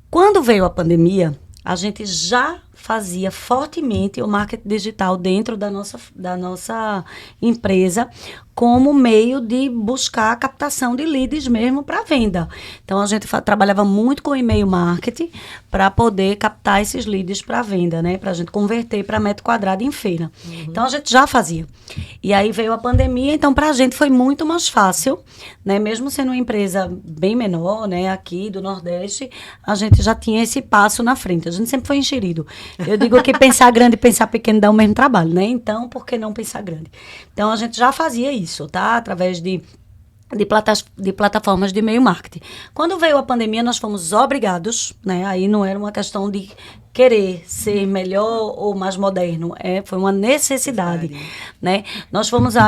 Quando veio a pandemia, a gente já fazia fortemente o marketing digital dentro da nossa empresa como meio de buscar a captação de leads mesmo para venda. Então, a gente trabalhava muito com e-mail marketing para poder captar esses leads para venda, né? Para a gente converter para metro quadrado em feira. Então, a gente já fazia. E aí veio a pandemia, então para a gente foi muito mais fácil, né? Mesmo sendo uma empresa bem menor, né? Aqui do Nordeste, a gente já tinha esse passo na frente. A gente sempre foi enxerido. Eu digo que pensar grande e pensar pequeno dá o mesmo trabalho, né? Então, por que não pensar grande? Então, a gente já fazia isso, tá? Através de plataformas de e-mail marketing. Quando veio a pandemia, nós fomos obrigados, né? Aí não era uma questão de querer ser melhor ou mais moderno, foi uma necessidade, né? Nós fomos a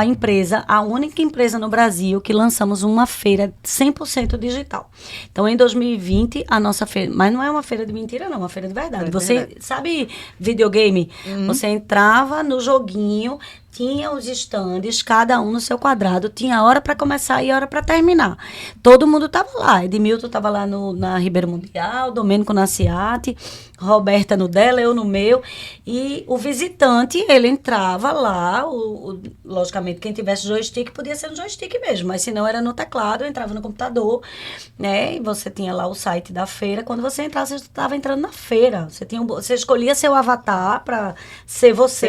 única empresa no Brasil que lançamos uma feira 100% digital. Então, em 2020, a nossa feira, mas não é uma feira de mentira, não, é uma feira de verdade. Você sabe videogame? Você entrava no joguinho, tinha os estandes, cada um no seu quadrado, tinha hora para começar e hora para terminar. Todo mundo estava lá. Edmilton estava lá na Ribeiro Mundial, Domênico na Ciate, Roberta no dela, eu no meu. E o visitante, ele entrava lá, logicamente, quem tivesse joystick podia ser no joystick mesmo, mas se não era no teclado, entrava no computador, né? E você tinha lá o site da feira. Quando você entrava, você estava entrando na feira. Você escolhia seu avatar para ser você.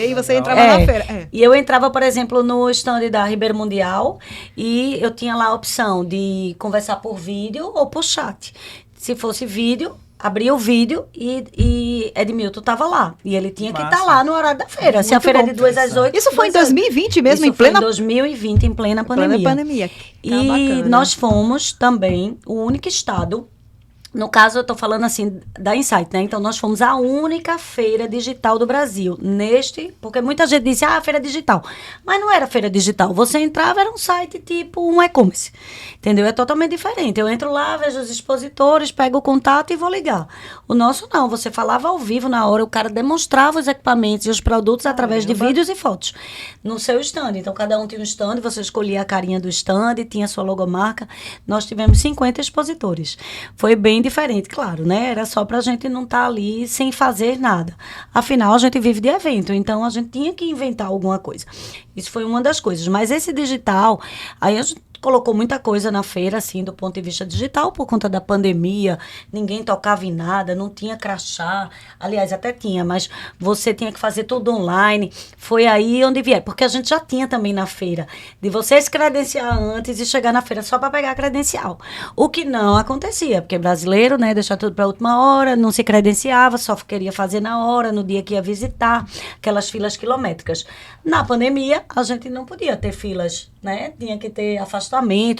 E você entrava na feira. E eu entrava, por exemplo, no stand da Ribeiro Mundial e eu tinha lá a opção de conversar por vídeo ou por chat. Se fosse vídeo, abria o vídeo e Edmilton estava lá. E ele tinha que estar lá no horário da feira. Se a feira é de 2 às 8... Isso foi em 2020 mesmo, em plena... Foi em 2020, em plena pandemia. E nós fomos também o único estado... No caso, eu estou falando assim da Insight, né? Então, nós fomos a única feira digital do Brasil. Porque muita gente disse, feira digital. Mas não era feira digital. Você entrava, era um site tipo um e-commerce. Entendeu? É totalmente diferente. Eu entro lá, vejo os expositores, pego o contato e vou ligar. O nosso não. Você falava ao vivo na hora, o cara demonstrava os equipamentos e os produtos através de vídeos e fotos no seu stand. Então, cada um tinha um stand, você escolhia a carinha do stand, tinha a sua logomarca. Nós tivemos 50 expositores. Foi bem diferente, claro, né? Era só pra gente não estar ali sem fazer nada. Afinal, a gente vive de evento, então a gente tinha que inventar alguma coisa. Isso foi uma das coisas. Mas esse digital, aí a gente colocou muita coisa na feira, assim, do ponto de vista digital, por conta da pandemia, ninguém tocava em nada, não tinha crachá, aliás, até tinha, mas você tinha que fazer tudo online, foi aí onde vier, porque a gente já tinha também na feira, de você se credenciar antes e chegar na feira só para pegar a credencial, o que não acontecia, porque brasileiro, né, deixar tudo para a última hora, não se credenciava, só queria fazer na hora, no dia que ia visitar, aquelas filas quilométricas. Na pandemia, a gente não podia ter filas, né, tinha que ter afastamento,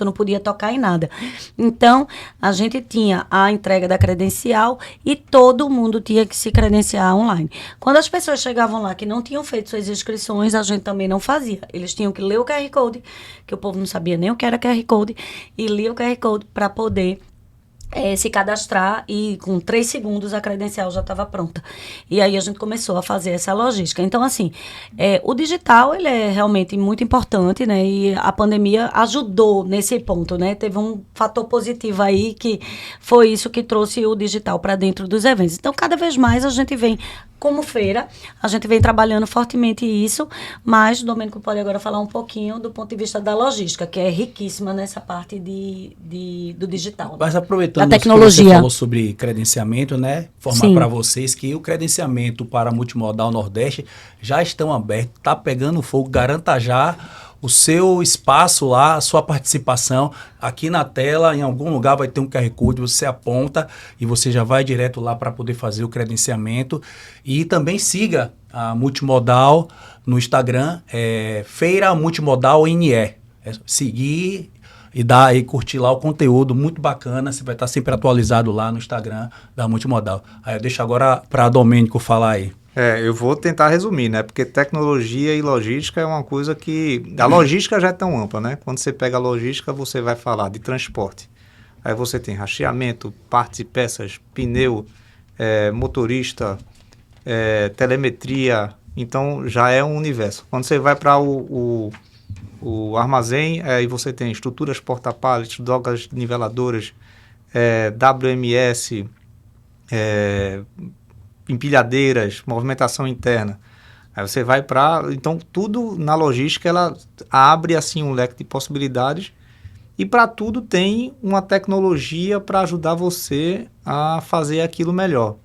não podia tocar em nada. Então, a gente tinha a entrega da credencial e todo mundo tinha que se credenciar online. Quando as pessoas chegavam lá que não tinham feito suas inscrições, a gente também não fazia. Eles tinham que ler o QR Code, que o povo não sabia nem o que era QR Code, e lia o QR Code para poder se cadastrar e com 3 segundos a credencial já estava pronta. E aí a gente começou a fazer essa logística. Então, assim, o digital, ele é realmente muito importante, né? E a pandemia ajudou nesse ponto, né? Teve um fator positivo aí que foi isso que trouxe o digital para dentro dos eventos. Então, cada vez mais a gente vem como feira, a gente vem trabalhando fortemente isso, mas o Domênico pode agora falar um pouquinho do ponto de vista da logística, que é riquíssima nessa parte do digital. Mas aproveitando da tecnologia. Que você falou sobre credenciamento, né? Informar para vocês que o credenciamento para Multimodal Nordeste já estão abertos, tá pegando fogo, garanta já o seu espaço lá, a sua participação. Aqui na tela, em algum lugar vai ter um QR Code, você aponta e você já vai direto lá para poder fazer o credenciamento. E também siga a Multimodal no Instagram, Feira Multimodal NE. É seguir e curtir lá o conteúdo muito bacana. Você vai estar sempre atualizado lá no Instagram da Multimodal. Aí eu deixo agora para Domênico falar aí. Eu vou tentar resumir, né? Porque tecnologia e logística é uma coisa que... A logística já é tão ampla, né? Quando você pega a logística, você vai falar de transporte. Aí você tem rastreamento, partes e peças, pneu, motorista, telemetria. Então, já é um universo. Quando você vai para o armazém, aí você tem estruturas porta-pallets, docas niveladoras, WMS, empilhadeiras, movimentação interna. Aí você vai para... Então, tudo na logística, ela abre assim um leque de possibilidades e para tudo tem uma tecnologia para ajudar você a fazer aquilo melhor.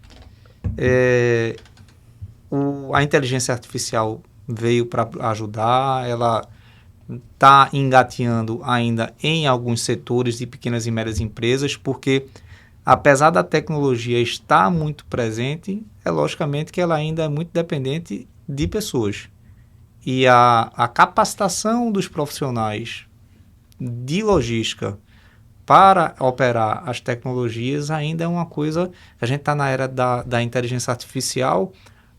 A inteligência artificial veio para ajudar, ela está engateando ainda em alguns setores de pequenas e médias empresas, porque apesar da tecnologia estar muito presente, logicamente que ela ainda é muito dependente de pessoas. E a capacitação dos profissionais de logística para operar as tecnologias ainda é uma coisa... A gente está na era da inteligência artificial,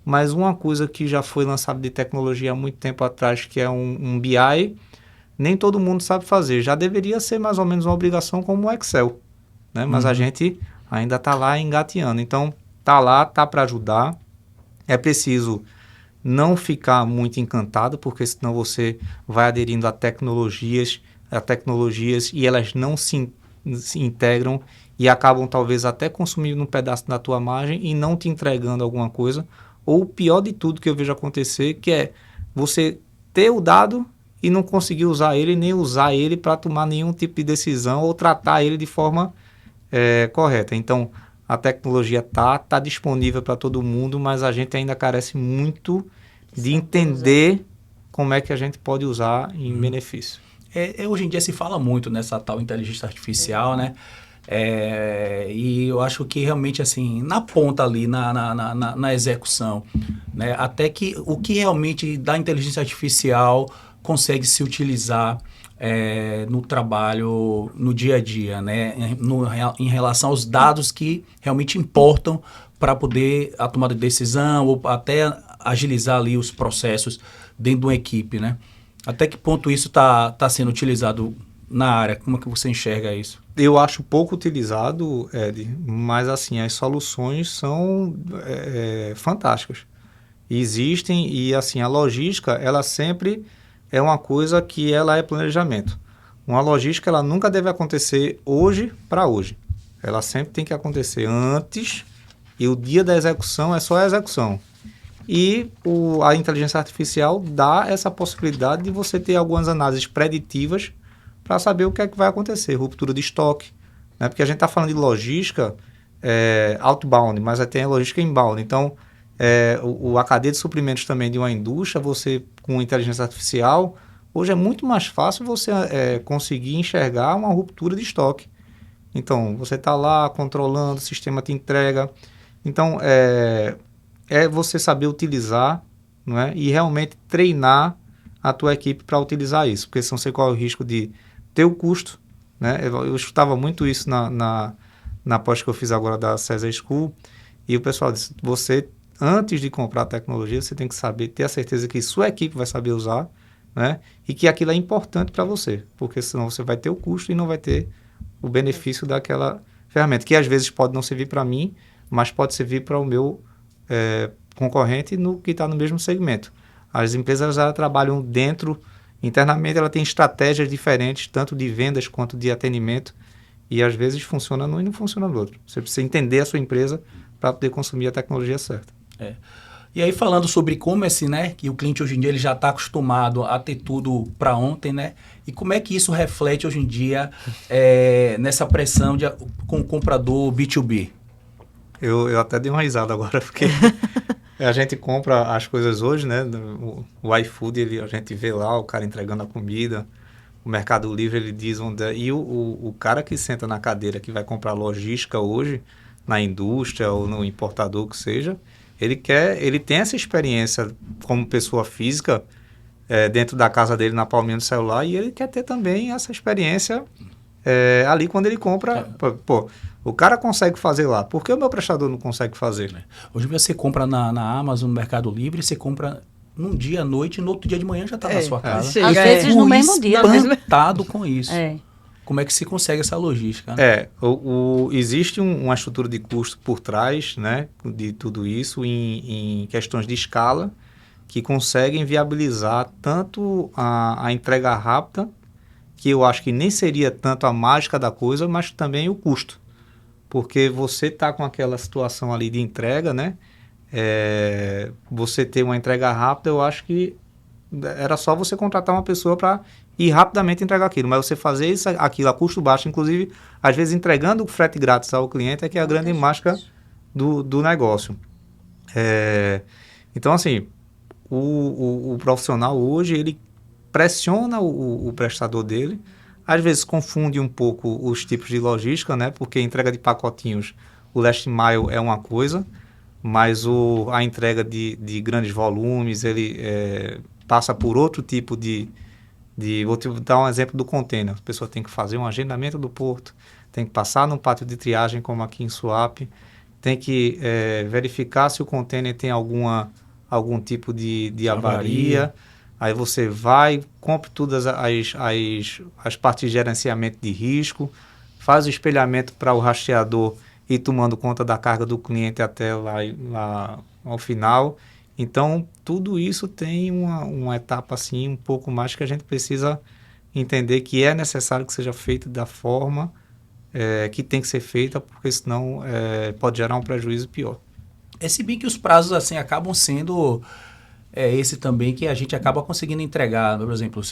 mas uma coisa que já foi lançada de tecnologia há muito tempo atrás, que é um BI, nem todo mundo sabe fazer. Já deveria ser mais ou menos uma obrigação como o Excel, né? Mas a gente ainda está lá engateando. Então, está lá, está para ajudar. É preciso não ficar muito encantado, porque senão você vai aderindo a tecnologias e elas não se integram e acabam talvez até consumindo um pedaço da tua margem e não te entregando alguma coisa. Ou o pior de tudo que eu vejo acontecer, que é você ter o dado e não conseguir usar ele, nem usar ele para tomar nenhum tipo de decisão ou tratar ele de forma correta. Então, a tecnologia está disponível para todo mundo, mas a gente ainda carece muito de entender como é que a gente pode usar em benefício. Hoje em dia se fala muito nessa tal inteligência artificial, né? E eu acho que realmente, assim, na ponta ali, na execução, né? Até que o que realmente da inteligência artificial consegue se utilizar no trabalho, no dia a dia, né? Em relação aos dados que realmente importam para poder a tomada de decisão ou até agilizar ali os processos dentro de uma equipe, né? Até que ponto isso está sendo utilizado na área? Como é que você enxerga isso? Eu acho pouco utilizado, Ed, mas assim, as soluções são fantásticas. Existem e assim, a logística, ela sempre é uma coisa que ela é planejamento. Uma logística, ela nunca deve acontecer hoje para hoje. Ela sempre tem que acontecer antes e o dia da execução é só a execução. E a inteligência artificial dá essa possibilidade de você ter algumas análises preditivas para saber o que é que vai acontecer, ruptura de estoque, né? Porque a gente está falando de logística outbound, mas tem a logística inbound. Então, a cadeia de suprimentos também de uma indústria, você com inteligência artificial, hoje é muito mais fácil você conseguir enxergar uma ruptura de estoque. Então, você está lá controlando, o sistema te entrega. Então, você saber utilizar, não é? E realmente treinar a tua equipe para utilizar isso, porque senão você corre o risco de ter o custo, né? Eu escutava muito isso na pós que eu fiz agora da César School, e o pessoal disse, você, antes de comprar a tecnologia, você tem que saber, ter a certeza que sua equipe vai saber usar, né? E que aquilo é importante para você, porque senão você vai ter o custo e não vai ter o benefício daquela ferramenta, que às vezes pode não servir para mim, mas pode servir para o meu concorrente que está no mesmo segmento. As empresas já trabalham internamente ela tem estratégias diferentes, tanto de vendas quanto de atendimento, e às vezes funciona num e não funciona no outro. Você precisa entender a sua empresa para poder consumir a tecnologia certa. E aí, falando sobre e-commerce, né, que o cliente hoje em dia ele já está acostumado a ter tudo para ontem, né? E como é que isso reflete hoje em dia nessa pressão com o comprador B2B? Eu até dei uma risada agora, porque a gente compra as coisas hoje, né? O iFood, a gente vê lá o cara entregando a comida, o Mercado Livre, ele diz onde é. E o cara que senta na cadeira que vai comprar logística hoje, na indústria ou no importador que seja, ele tem essa experiência como pessoa física dentro da casa dele, na palminha do celular, e ele quer ter também essa experiência ali quando ele compra. Pô, o cara consegue fazer lá, por que o meu prestador não consegue fazer? Hoje você compra na Amazon, no Mercado Livre, você compra num dia à noite e no outro dia de manhã já está na sua casa. chega. Às vezes no mesmo dia. Espantado com isso. É. Como é que se consegue essa logística? Né? Existe uma estrutura de custo por trás, né, de tudo isso em questões de escala que conseguem viabilizar tanto a entrega rápida, que eu acho que nem seria tanto a mágica da coisa, mas também o custo. Porque você está com aquela situação ali de entrega, né? Você ter uma entrega rápida, eu acho que era só você contratar uma pessoa para ir rapidamente entregar aquilo. Mas você fazer aquilo a custo baixo, inclusive, às vezes entregando o frete grátis ao cliente, é que é a grande mágica do negócio. Então, assim, o profissional hoje, ele pressiona o prestador dele, às vezes confunde um pouco os tipos de logística, né? Porque entrega de pacotinhos, o last mile é uma coisa, mas a entrega de grandes volumes, ele passa por outro tipo de... Vou te dar um exemplo do container. A pessoa tem que fazer um agendamento do porto, tem que passar num pátio de triagem, como aqui em Suape, tem que verificar se o container tem algum tipo de avaria. Aí você vai, compra todas as partes de gerenciamento de risco, faz o espelhamento para o rastreador ir tomando conta da carga do cliente até lá ao final. Então, tudo isso tem uma etapa assim, um pouco mais que a gente precisa entender que é necessário que seja feito da forma que tem que ser feita, porque senão pode gerar um prejuízo pior. Se bem que os prazos assim acabam sendo... esse também que a gente acaba conseguindo entregar. Por exemplo,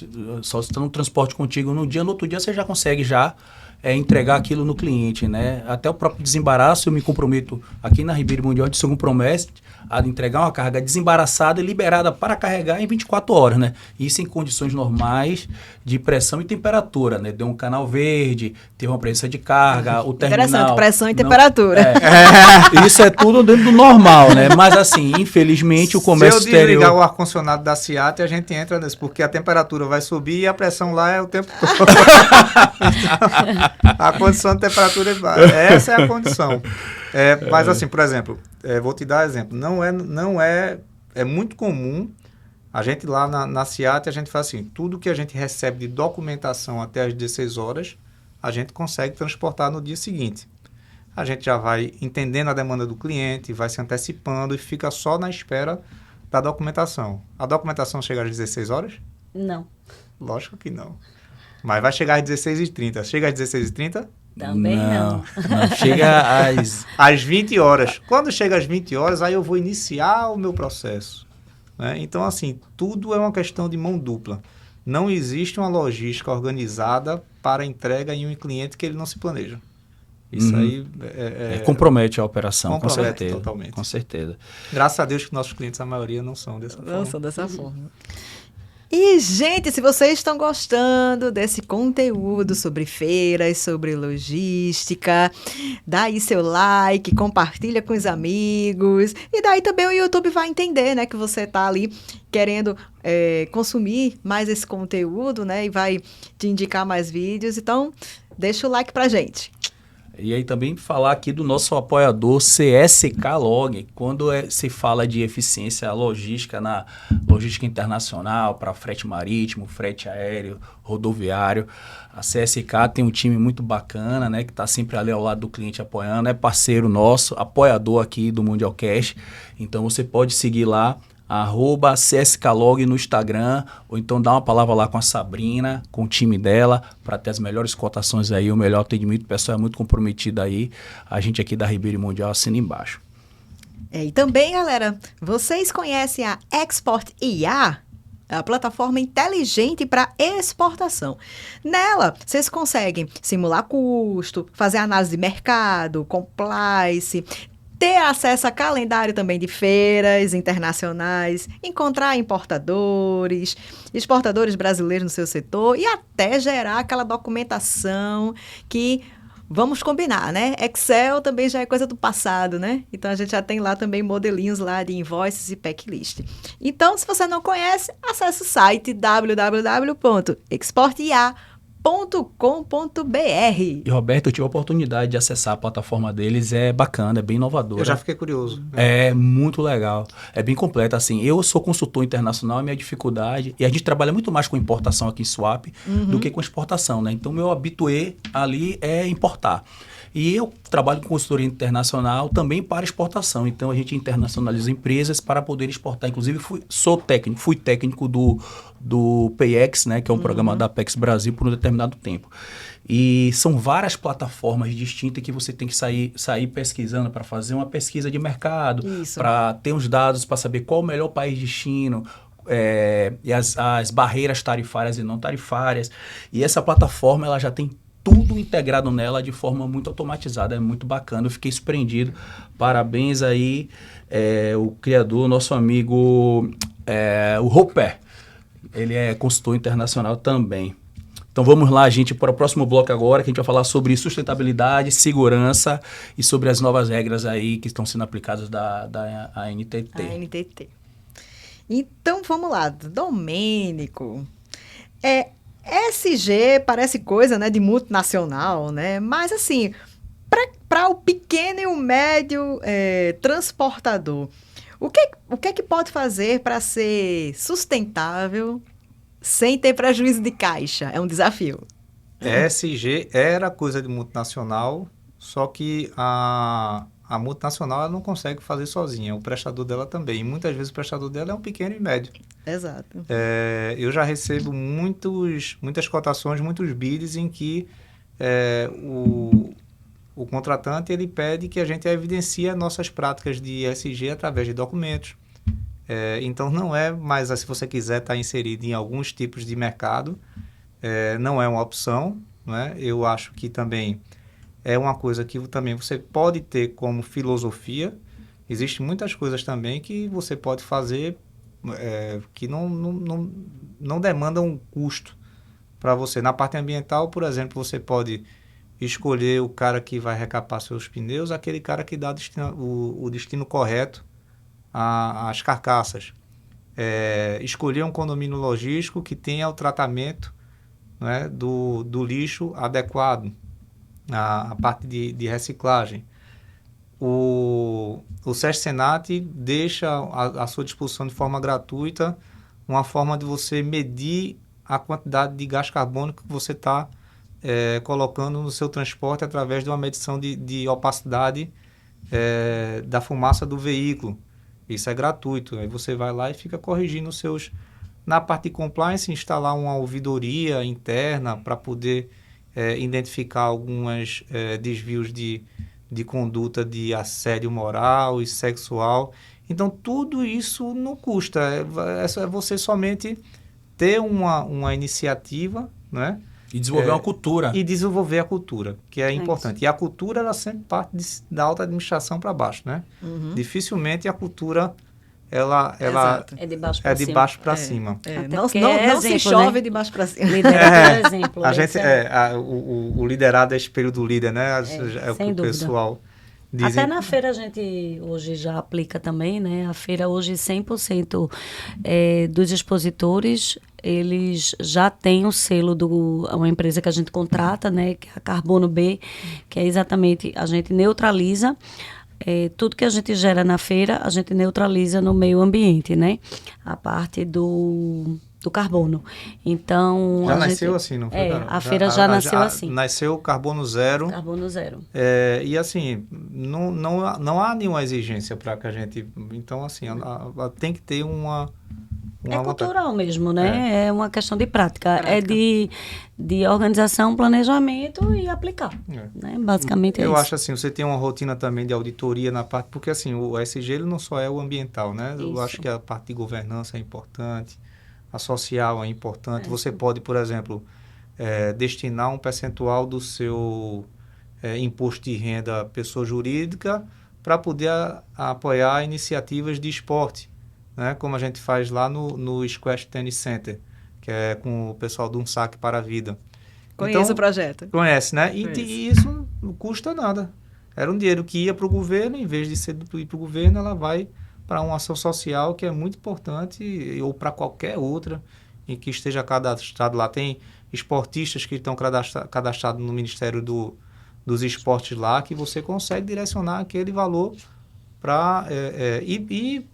só estando no transporte contigo no outro dia você já consegue entregar aquilo no cliente, né? Até o próprio desembaraço, eu me comprometo aqui na Ribeiro Mundial de Segundo Promesse a entregar uma carga desembaraçada e liberada para carregar em 24 horas, né? Isso em condições normais de pressão e temperatura, né? Deu um canal verde, teve uma presença de carga, o terminal... Interessante, pressão e temperatura. Isso é tudo dentro do normal, né? Mas assim, infelizmente o comércio exterior... Se eu desligar o ar-condicionado da SEAT, a gente entra nisso, porque a temperatura vai subir e a pressão lá é o tempo todo. A condição de temperatura é baixa. Essa é a condição. Mas assim, por exemplo, vou te dar exemplo. É muito comum a gente lá na SEAT, a gente faz assim, tudo que a gente recebe de documentação até as 16 horas, a gente consegue transportar no dia seguinte. A gente já vai entendendo a demanda do cliente, vai se antecipando e fica só na espera da documentação. A documentação chega às 16 horas? Não. Lógico que não. Mas vai chegar às 16h30. Chega às 16h30? Também não. Chega às 20 horas. Quando chega às 20 horas, aí eu vou iniciar o meu processo. Né? Então, assim, tudo é uma questão de mão dupla. Não existe uma logística organizada para entrega em um cliente que ele não se planeja. Isso aí compromete a operação, compromete, com certeza. Totalmente. Com certeza. Graças a Deus que nossos clientes, a maioria, não são dessa forma. Não são dessa forma. E, gente, se vocês estão gostando desse conteúdo sobre feiras, sobre logística, dá aí seu like, compartilha com os amigos. E daí também o YouTube vai entender, né, que você está ali querendo consumir mais esse conteúdo, né, e vai te indicar mais vídeos. Então, deixa o like pra gente. E aí também falar aqui do nosso apoiador CSK Log, quando se fala de eficiência logística na logística internacional, para frete marítimo, frete aéreo, rodoviário, a CSK tem um time muito bacana, né, que está sempre ali ao lado do cliente apoiando, é parceiro nosso, apoiador aqui do Mundial Cash, então você pode seguir lá, @CSKlog no Instagram, ou então dá uma palavra lá com a Sabrina, com o time dela, para ter as melhores cotações aí, o melhor atendimento. O pessoal é muito comprometido aí. A gente aqui da Ribeiro Mundial assina embaixo. E também, galera, vocês conhecem a Export IA? A plataforma inteligente para exportação. Nela, vocês conseguem simular custo, fazer análise de mercado, compliance, ter acesso a calendário também de feiras internacionais, encontrar importadores, exportadores brasileiros no seu setor e até gerar aquela documentação que vamos combinar, né? Excel também já é coisa do passado, né? Então, a gente já tem lá também modelinhos lá de invoices e packlist. Então, se você não conhece, acesse o site www.exportia.com.br. E, Roberto, eu tive a oportunidade de acessar a plataforma deles, é bacana, é bem inovadora. Eu já fiquei curioso. É muito legal, é bem completa, assim. Eu sou consultor internacional, a minha dificuldade, e a gente trabalha muito mais com importação aqui em Swap do que com exportação, né? Então, meu habitué ali é importar. E eu trabalho com consultoria internacional também para exportação. Então, a gente internacionaliza empresas para poder exportar. Inclusive, fui técnico do PayEx, né, que é um programa da Apex Brasil, por um determinado tempo. E são várias plataformas distintas que você tem que sair pesquisando para fazer uma pesquisa de mercado, para ter os dados, para saber qual o melhor país de destino, e as barreiras tarifárias e não tarifárias. E essa plataforma ela já tem tudo integrado nela de forma muito automatizada, é muito bacana, eu fiquei surpreendido. Parabéns aí, o criador, nosso amigo, o Roper. Ele é consultor internacional também. Então vamos lá, gente, para o próximo bloco agora, que a gente vai falar sobre sustentabilidade, segurança e sobre as novas regras aí que estão sendo aplicadas da ANTT. A NTT. Então vamos lá, Domênico. SG parece coisa, né, de multinacional, né? Mas assim, para o pequeno e o médio transportador, o que é que pode fazer para ser sustentável sem ter prejuízo de caixa? É um desafio. ESG era coisa de multinacional, só que a multinacional ela não consegue fazer sozinha, o prestador dela também. E muitas vezes o prestador dela é um pequeno e médio. Exato. Eu já recebo muitas cotações, muitos bids em que o contratante ele pede que a gente evidencie nossas práticas de ESG através de documentos. Então, não é mais, se você quiser estar inserido em alguns tipos de mercado, não é uma opção, não é? Eu acho que também é uma coisa que também você pode ter como filosofia. Existem muitas coisas também que você pode fazer que não demandam um custo para você. Na parte ambiental, por exemplo, você pode escolher o cara que vai recapar seus pneus, aquele cara que dá o destino correto às carcaças. Escolher um condomínio logístico que tenha o tratamento, né, do lixo adequado, a parte de reciclagem. O SESC Senat deixa à sua disposição de forma gratuita uma forma de você medir a quantidade de gás carbônico que você está colocando no seu transporte através de uma medição de opacidade da fumaça do veículo. Isso é gratuito. Aí você vai lá e fica corrigindo os seus... Na parte de compliance, instalar uma ouvidoria interna para poder identificar alguns desvios de conduta de assédio moral e sexual. Então, tudo isso não custa. É você somente ter uma iniciativa, né? E desenvolver uma cultura. E desenvolver a cultura, que é importante. E a cultura, ela sempre parte da alta administração para baixo, né? Uhum. Dificilmente a cultura... ela é de baixo para cima. Não se chove, né? De baixo para cima. Liderado, por exemplo. A gente, o liderado é espelho do líder, né? O que o pessoal diz. Até na feira a gente hoje já aplica também, né? A feira hoje 100% dos expositores, eles já têm o selo uma empresa que a gente contrata, né? Que é a Carbono B, que é exatamente, a gente neutraliza tudo que a gente gera na feira, a gente neutraliza no meio ambiente, né? A parte do carbono. Então... Já nasceu assim, não foi? A feira já nasceu assim. Nasceu carbono zero. Carbono zero. E assim, não há nenhuma exigência para que a gente... Então, assim, tem que ter uma cultural mesmo, né? É uma questão de prática. É de organização, planejamento e aplicar. Né? Basicamente é isso. Eu acho assim, você tem uma rotina também de auditoria na parte... Porque assim, o ESG ele não só é o ambiental, né? Isso. Eu acho que a parte de governança é importante, a social é importante. Você pode, por exemplo, destinar um percentual do seu imposto de renda pessoa jurídica para poder apoiar iniciativas de esporte. Né, como a gente faz lá no Squash Tennis Center, que é com o pessoal do Um Saque para a Vida. Conheço o projeto. Conhece, né? E isso não custa nada. Era um dinheiro que ia para o governo, em vez de ir para o governo, ela vai para uma ação social que é muito importante, ou para qualquer outra, em que esteja cadastrado lá. Tem esportistas que estão cadastrados no Ministério dos Esportes lá, que você consegue direcionar aquele valor para... E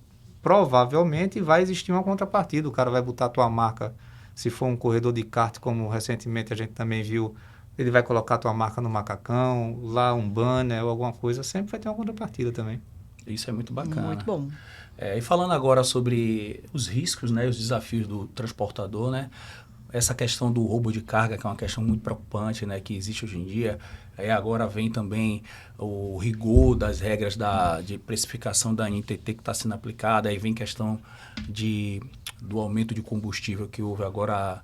provavelmente vai existir uma contrapartida. O cara vai botar a tua marca, se for um corredor de kart, como recentemente a gente também viu, ele vai colocar a tua marca no macacão, lá um banner ou alguma coisa, sempre vai ter uma contrapartida também. Isso é muito bacana. Muito bom. E falando agora sobre os riscos, né, os desafios do transportador, né, essa questão do roubo de carga, que é uma questão muito preocupante, né, que existe hoje em dia. Agora vem também o rigor das regras de precificação da NTT que está sendo aplicada, aí vem questão do aumento de combustível que houve agora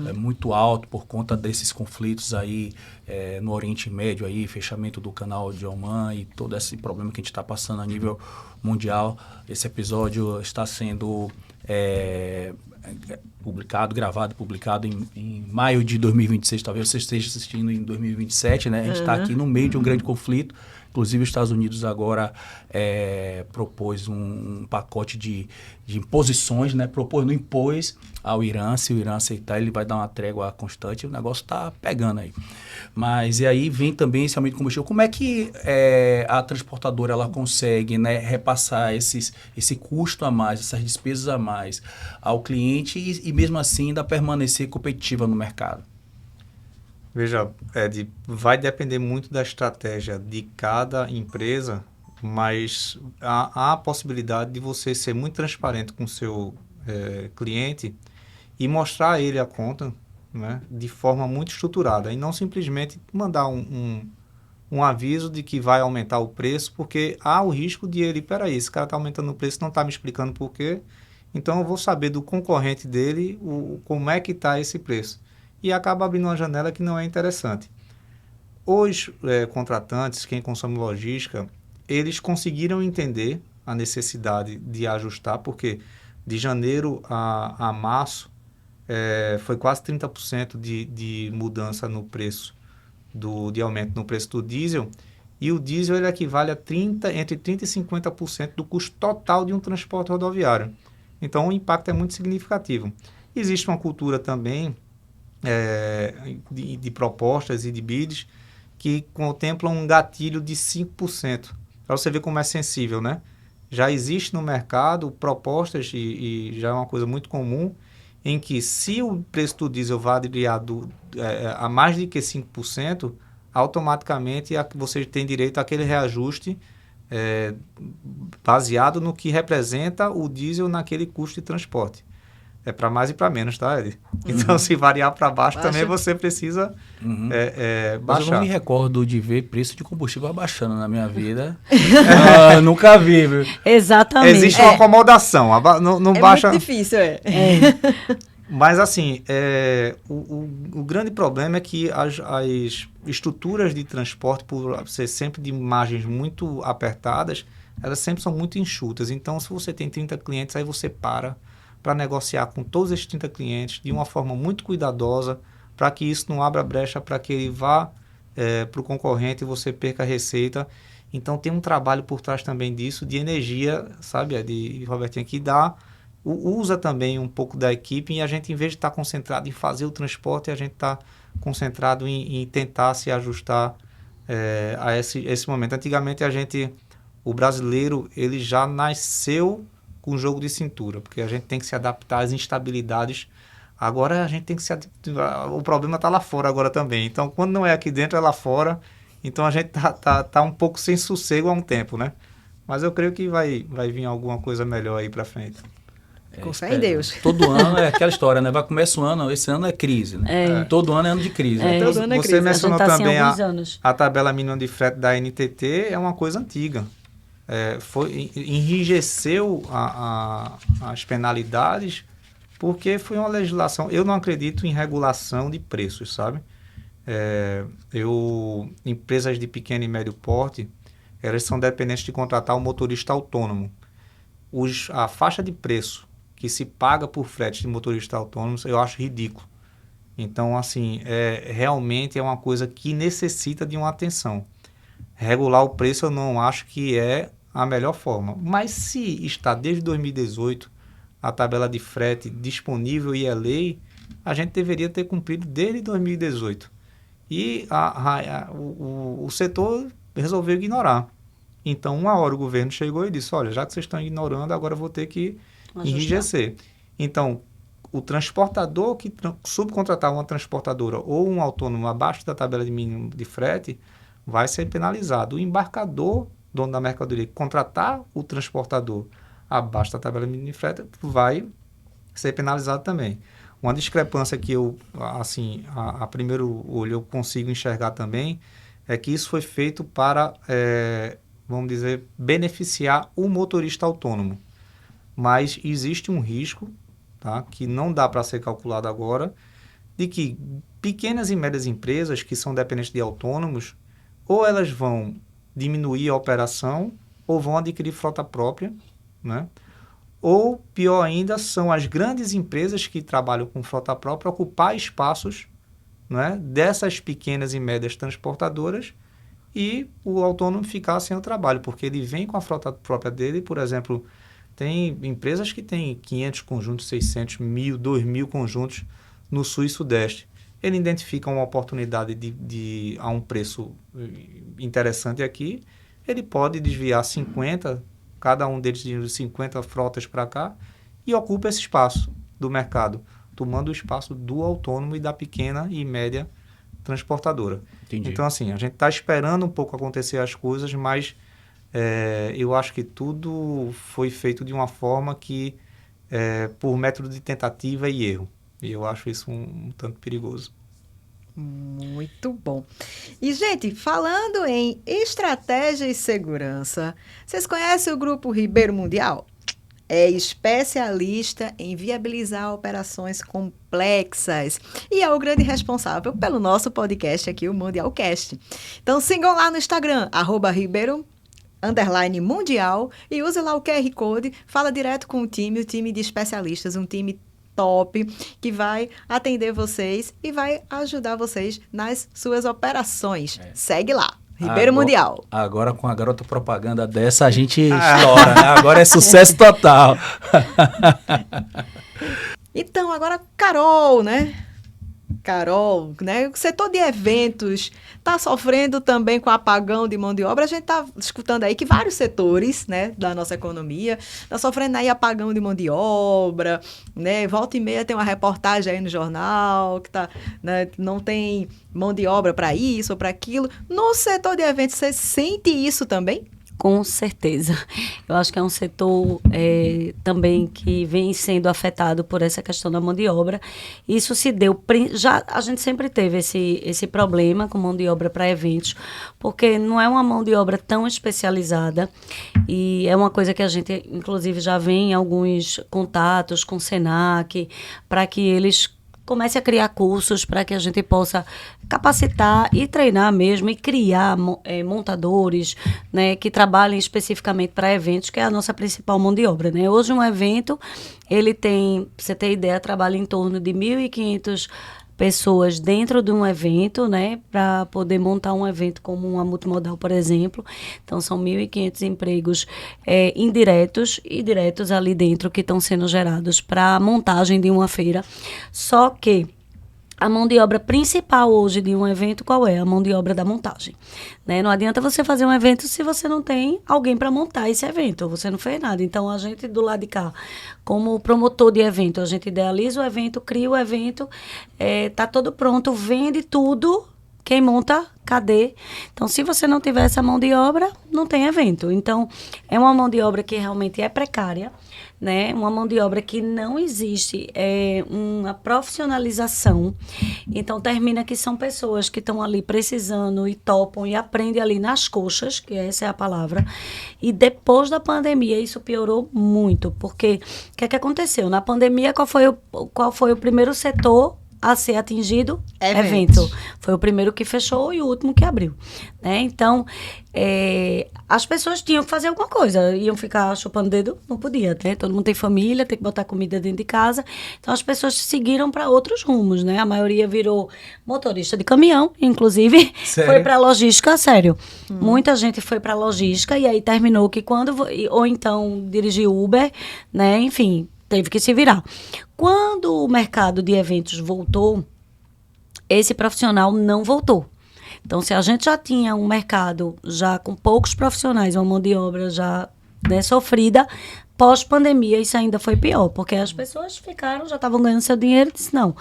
é muito alto por conta desses conflitos aí no Oriente Médio, aí, fechamento do canal de Oman e todo esse problema que a gente está passando a nível mundial. Esse episódio está sendo gravado e publicado em maio de 2026, talvez você esteja assistindo em 2027, né? A gente está aqui no meio de um grande conflito. Inclusive, os Estados Unidos agora propôs um pacote de imposições, né? Não impôs ao Irã. Se o Irã aceitar, ele vai dar uma trégua constante. O negócio está pegando aí. Mas e aí vem também esse aumento de combustível. Como é que a transportadora ela consegue, né, repassar esse custo a mais, essas despesas a mais ao cliente e mesmo assim ainda permanecer competitiva no mercado? Veja, Ed, vai depender muito da estratégia de cada empresa, mas há a possibilidade de você ser muito transparente com o seu cliente e mostrar a ele a conta, né, de forma muito estruturada e não simplesmente mandar um aviso de que vai aumentar o preço, porque há o risco de ele, peraí, esse cara está aumentando o preço, não está me explicando por quê, então eu vou saber do concorrente dele como é que está esse preço. E acaba abrindo uma janela que não é interessante. Os contratantes, quem consome logística, eles conseguiram entender a necessidade de ajustar, porque de janeiro a março foi quase 30% de mudança no preço, de aumento no preço do diesel, e o diesel ele equivale a entre 30% e 50% do custo total de um transporte rodoviário. Então o impacto é muito significativo. Existe uma cultura também de propostas e de bids que contemplam um gatilho de 5%. Para você ver como é sensível, né? Já existe no mercado propostas, e já é uma coisa muito comum, em que se o preço do diesel variar a mais de que 5%, automaticamente você tem direito àquele reajuste baseado no que representa o diesel naquele custo de transporte. É para mais e para menos, tá, Ed? Então, se variar para baixo, também você precisa baixar. Mas eu não me recordo de ver preço de combustível abaixando na minha vida. Nunca vi, viu? Exatamente. Existe uma acomodação. Não baixa... muito difícil, Mas, assim, o grande problema é que as estruturas de transporte, por ser sempre de margens muito apertadas, elas sempre são muito enxutas. Então, se você tem 30 clientes, aí você para negociar com todos esses 30 clientes de uma forma muito cuidadosa, para que isso não abra brecha para que ele vá para o concorrente e você perca a receita. Então, tem um trabalho por trás também disso, de energia, sabe, de Robertinha, que usa também um pouco da equipe, e a gente, em vez de estar concentrado em fazer o transporte, a gente está concentrado em tentar se ajustar a esse momento. Antigamente, o brasileiro, ele já nasceu com o jogo de cintura, porque a gente tem que se adaptar às instabilidades. Agora a gente tem que o problema está lá fora agora também. Então, quando não é aqui dentro, é lá fora. Então, a gente tá um pouco sem sossego há um tempo, né? Mas eu creio que vai vir alguma coisa melhor aí para frente. Com fé em Deus. Todo ano é aquela história, né? Vai começar o ano, esse ano é crise, né? Todo ano é ano de crise. Todo ano é crise. Você mencionou também assim, a tabela mínima de frete da NTT, é uma coisa antiga. Enrijeceu as penalidades, porque foi uma legislação. Eu não acredito em regulação de preços, sabe? Empresas de pequeno e médio porte, elas são dependentes de contratar um motorista autônomo. A faixa de preço que se paga por frete de motorista autônomo, eu acho ridículo. Então, assim, realmente é uma coisa que necessita de uma atenção. Regular o preço eu não acho que é a melhor forma. Mas se está desde 2018 a tabela de frete disponível e é lei, a gente deveria ter cumprido desde 2018. E o setor resolveu ignorar. Então, uma hora o governo chegou e disse, olha, já que vocês estão ignorando, agora eu vou ter que enrijecer. Então, o transportador que subcontratar uma transportadora ou um autônomo abaixo da tabela de mínimo de frete vai ser penalizado. O embarcador, dono da mercadoria, que contratar o transportador abaixo da tabela de mínimo de frete vai ser penalizado também. Uma discrepância que eu, assim, a primeiro olho eu consigo enxergar também é que isso foi feito para, vamos dizer, beneficiar o motorista autônomo. Mas existe um risco, tá, que não dá para ser calculado agora, de que pequenas e médias empresas que são dependentes de autônomos, ou elas vão diminuir a operação, ou vão adquirir frota própria, né? Ou, pior ainda, são as grandes empresas que trabalham com frota própria ocupar espaços, né, dessas pequenas e médias transportadoras e o autônomo ficar sem o trabalho, porque ele vem com a frota própria dele, por exemplo, tem empresas que têm 500 conjuntos, 600, 1.000, 2.000 conjuntos no sul e sudeste. Ele identifica uma oportunidade a um preço interessante aqui, ele pode desviar 50, cada um deles de 50 frotas para cá e ocupa esse espaço do mercado, tomando o espaço do autônomo e da pequena e média transportadora. Entendi. Então, assim, a gente está esperando um pouco acontecer as coisas, mas eu acho que tudo foi feito de uma forma que, por método de tentativa e erro. E eu acho isso um tanto perigoso. Muito bom. E, gente, falando em estratégia e segurança, vocês conhecem o Grupo Ribeiro Mundial? É especialista em viabilizar operações complexas e é o grande responsável pelo nosso podcast aqui, o Mundialcast. Então, sigam lá no Instagram, @Ribeiro_Mundial, e use lá o QR Code, fala direto com o time de especialistas, um time top, que vai atender vocês e vai ajudar vocês nas suas operações. Segue lá, Ribeiro Mundial. Agora, com a garota propaganda dessa, a gente estoura, né? Agora é sucesso total. Então, agora, Carol, né? O setor de eventos está sofrendo também com apagão de mão de obra. A gente está escutando aí que vários setores, né, da nossa economia estão sofrendo aí apagão de mão de obra, né? Volta e meia tem uma reportagem aí no jornal que né, não tem mão de obra para isso ou para aquilo. No setor de eventos, você sente isso também? Com certeza. Eu acho que é um setor também que vem sendo afetado por essa questão da mão de obra. Isso se deu... a gente sempre teve esse problema com mão de obra para eventos, porque não é uma mão de obra tão especializada e é uma coisa que a gente, inclusive, já vem em alguns contatos com o Senac para que eles comece a criar cursos para que a gente possa capacitar e treinar mesmo e criar montadores, né, que trabalhem especificamente para eventos, que é a nossa principal mão de obra, né? Hoje um evento, ele tem, pra você ter ideia, trabalha em torno de 1.500 pessoas dentro de um evento, né, para poder montar um evento como uma multimodal, por exemplo. Então, são 1.500 empregos indiretos e diretos ali dentro que estão sendo gerados para a montagem de uma feira. Só que a mão de obra principal hoje de um evento, qual é? A mão de obra da montagem, né? Não adianta você fazer um evento se você não tem alguém para montar esse evento, você não fez nada. Então, a gente do lado de cá, como promotor de evento, a gente idealiza o evento, cria o evento, tá todo pronto, vende tudo, quem monta, cadê? Então, se você não tiver essa mão de obra, não tem evento. Então, é uma mão de obra que realmente é precária, né? Uma mão de obra que não existe uma profissionalização. Então, termina que são pessoas que estão ali precisando e topam e aprendem ali nas coxas, que essa é a palavra. E depois da pandemia, isso piorou muito, porque o que é que aconteceu? Na pandemia, qual foi o primeiro setor a ser atingido, Eventos. evento. Foi o primeiro que fechou e o último que abriu. Né? Então, as pessoas tinham que fazer alguma coisa. Iam ficar chupando dedo? Não podia, né? Todo mundo tem família, tem que botar comida dentro de casa. Então, as pessoas seguiram para outros rumos, né? A maioria virou motorista de caminhão, inclusive. Sério? Foi para logística, sério. Muita gente foi para logística e aí terminou que ou então dirigiu Uber, né? Enfim, teve que se virar. Quando o mercado de eventos voltou, esse profissional não voltou. Então, se a gente já tinha um mercado já com poucos profissionais, uma mão de obra já, né, sofrida, pós-pandemia isso ainda foi pior, porque as pessoas já estavam ganhando seu dinheiro e disse não.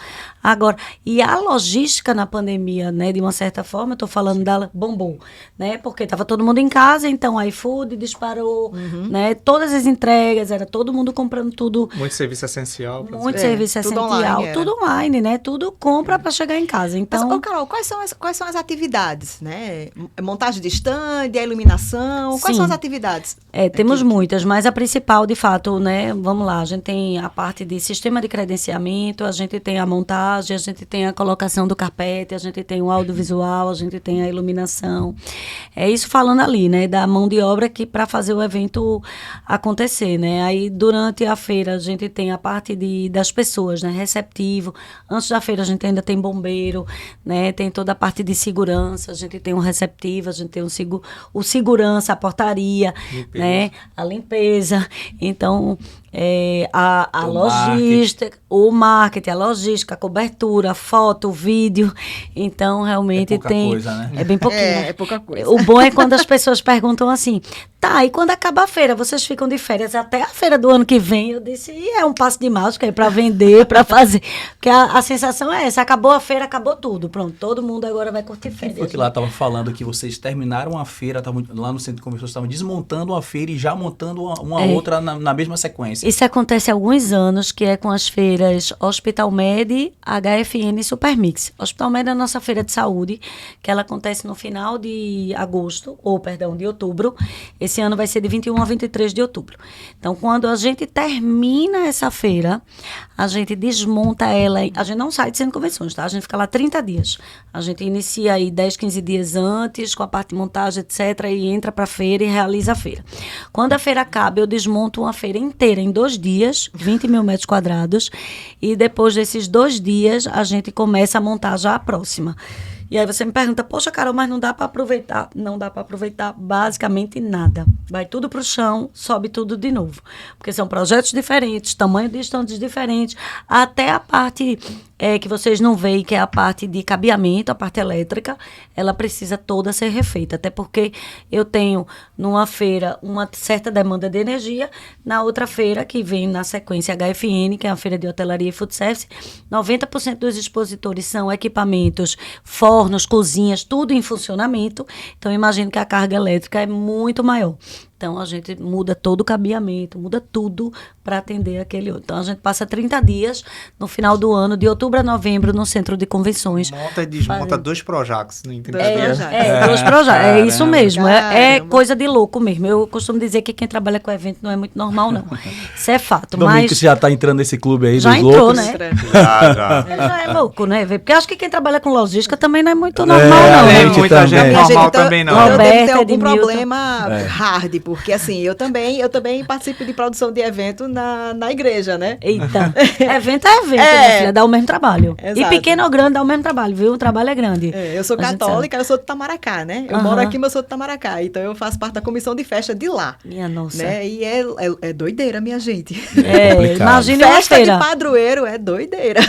Agora, e a logística na pandemia, né, de uma certa forma, eu estou falando dela, bombou, né, porque estava todo mundo em casa, então o iFood disparou, né, todas as entregas, era todo mundo comprando tudo. Muito serviço essencial. Muito serviço tudo essencial, online, tudo online, né, tudo compra para chegar em casa, então... Mas, Carol, quais são as atividades, né? Montagem de stand, a iluminação, quais Sim. são as atividades? Temos muitas, mas a principal, de fato, né, vamos lá, a gente tem a parte de sistema de credenciamento, a gente tem a montagem, a gente tem a colocação do carpete, a gente tem o audiovisual, a gente tem a iluminação. É isso falando ali, né, da mão de obra que para fazer o evento acontecer, né? Aí durante a feira a gente tem a parte das pessoas, né, receptivo. Antes da feira a gente ainda tem bombeiro, né, tem toda a parte de segurança, a gente tem um receptivo, a gente tem o segurança, a portaria, Limpeza. né, a limpeza. Então, a O logística, o marketing, a logística, a cobertura, a foto, o vídeo. Então, realmente É pouca tem... coisa, né? É bem pouquinho. É pouca coisa. O bom é quando as pessoas perguntam assim, tá, e quando acaba a feira, vocês ficam de férias até a feira do ano que vem? Eu disse, é um passo de mágica aí para vender, para fazer. Porque a sensação é essa, acabou a feira, acabou tudo. Pronto, todo mundo agora vai curtir Quem férias. foi que lá estava falando que vocês terminaram a feira, lá no centro de convenções, estavam desmontando uma feira e já montando uma outra na mesma sequência? Isso acontece há alguns anos, que é com as feiras Hospital Med, HFN e Supermix. Hospital Med é a nossa feira de saúde, que ela acontece no final de de outubro. Esse ano vai ser de 21 a 23 de outubro. Então, quando a gente termina essa feira, a gente desmonta ela. A gente não sai de centro de convenções, tá? A gente fica lá 30 dias. A gente inicia aí 10, 15 dias antes, com a parte de montagem, etc., e entra para a feira e realiza a feira. Quando a feira acaba, eu desmonto uma feira inteira em 2 dias, 20 mil metros quadrados, e depois desses 2 dias, a gente começa a montar já a próxima. E aí você me pergunta, poxa, Carol, mas não dá para aproveitar? Não dá para aproveitar basicamente nada. Vai tudo para o chão, sobe tudo de novo. Porque são projetos diferentes, tamanho de estandes diferentes, até a parte que vocês não veem, que é a parte de cabeamento, a parte elétrica, ela precisa toda ser refeita. Até porque eu tenho, numa feira, uma certa demanda de energia, na outra feira, que vem na sequência HFN, que é a feira de hotelaria e food service, 90% dos expositores são equipamentos, fornos, cozinhas, tudo em funcionamento. Então, imagino que a carga elétrica é muito maior. Então, a gente muda todo o cabeamento, muda tudo para atender aquele outro. Então, a gente passa 30 dias no final do ano, de outubro a novembro, no centro de convenções. Monta e desmonta 2 Projacs no 30 Dois dias. Projacs. 2 projetos. É isso mesmo. É Caramba. coisa de louco mesmo. Eu costumo dizer que quem trabalha com evento não é muito normal, não. Isso é fato. Domingo, Mas você já está entrando nesse clube aí já dos entrou, loucos. né? Já. Já é louco, né? Porque eu acho que quem trabalha com logística também não é muito normal, não. a né? gente muita também. gente Minha normal então, também não. Eu devo ter Roberta, algum Edmilton. problema hard, porque assim, eu também participo de produção de evento na igreja, né? Eita, evento é evento, minha filha, dá o mesmo trabalho. Exato. E pequeno ou grande dá o mesmo trabalho, viu? O trabalho é grande. Eu sou A gente católica, eu sou de Tamaracá, né? Eu Aham. moro aqui, mas eu sou de Tamaracá. Então eu faço parte da comissão de festa de lá. Minha nossa. Né? E é doideira, minha gente. complicado. Imagine uma Festa de feira. padroeiro é doideira.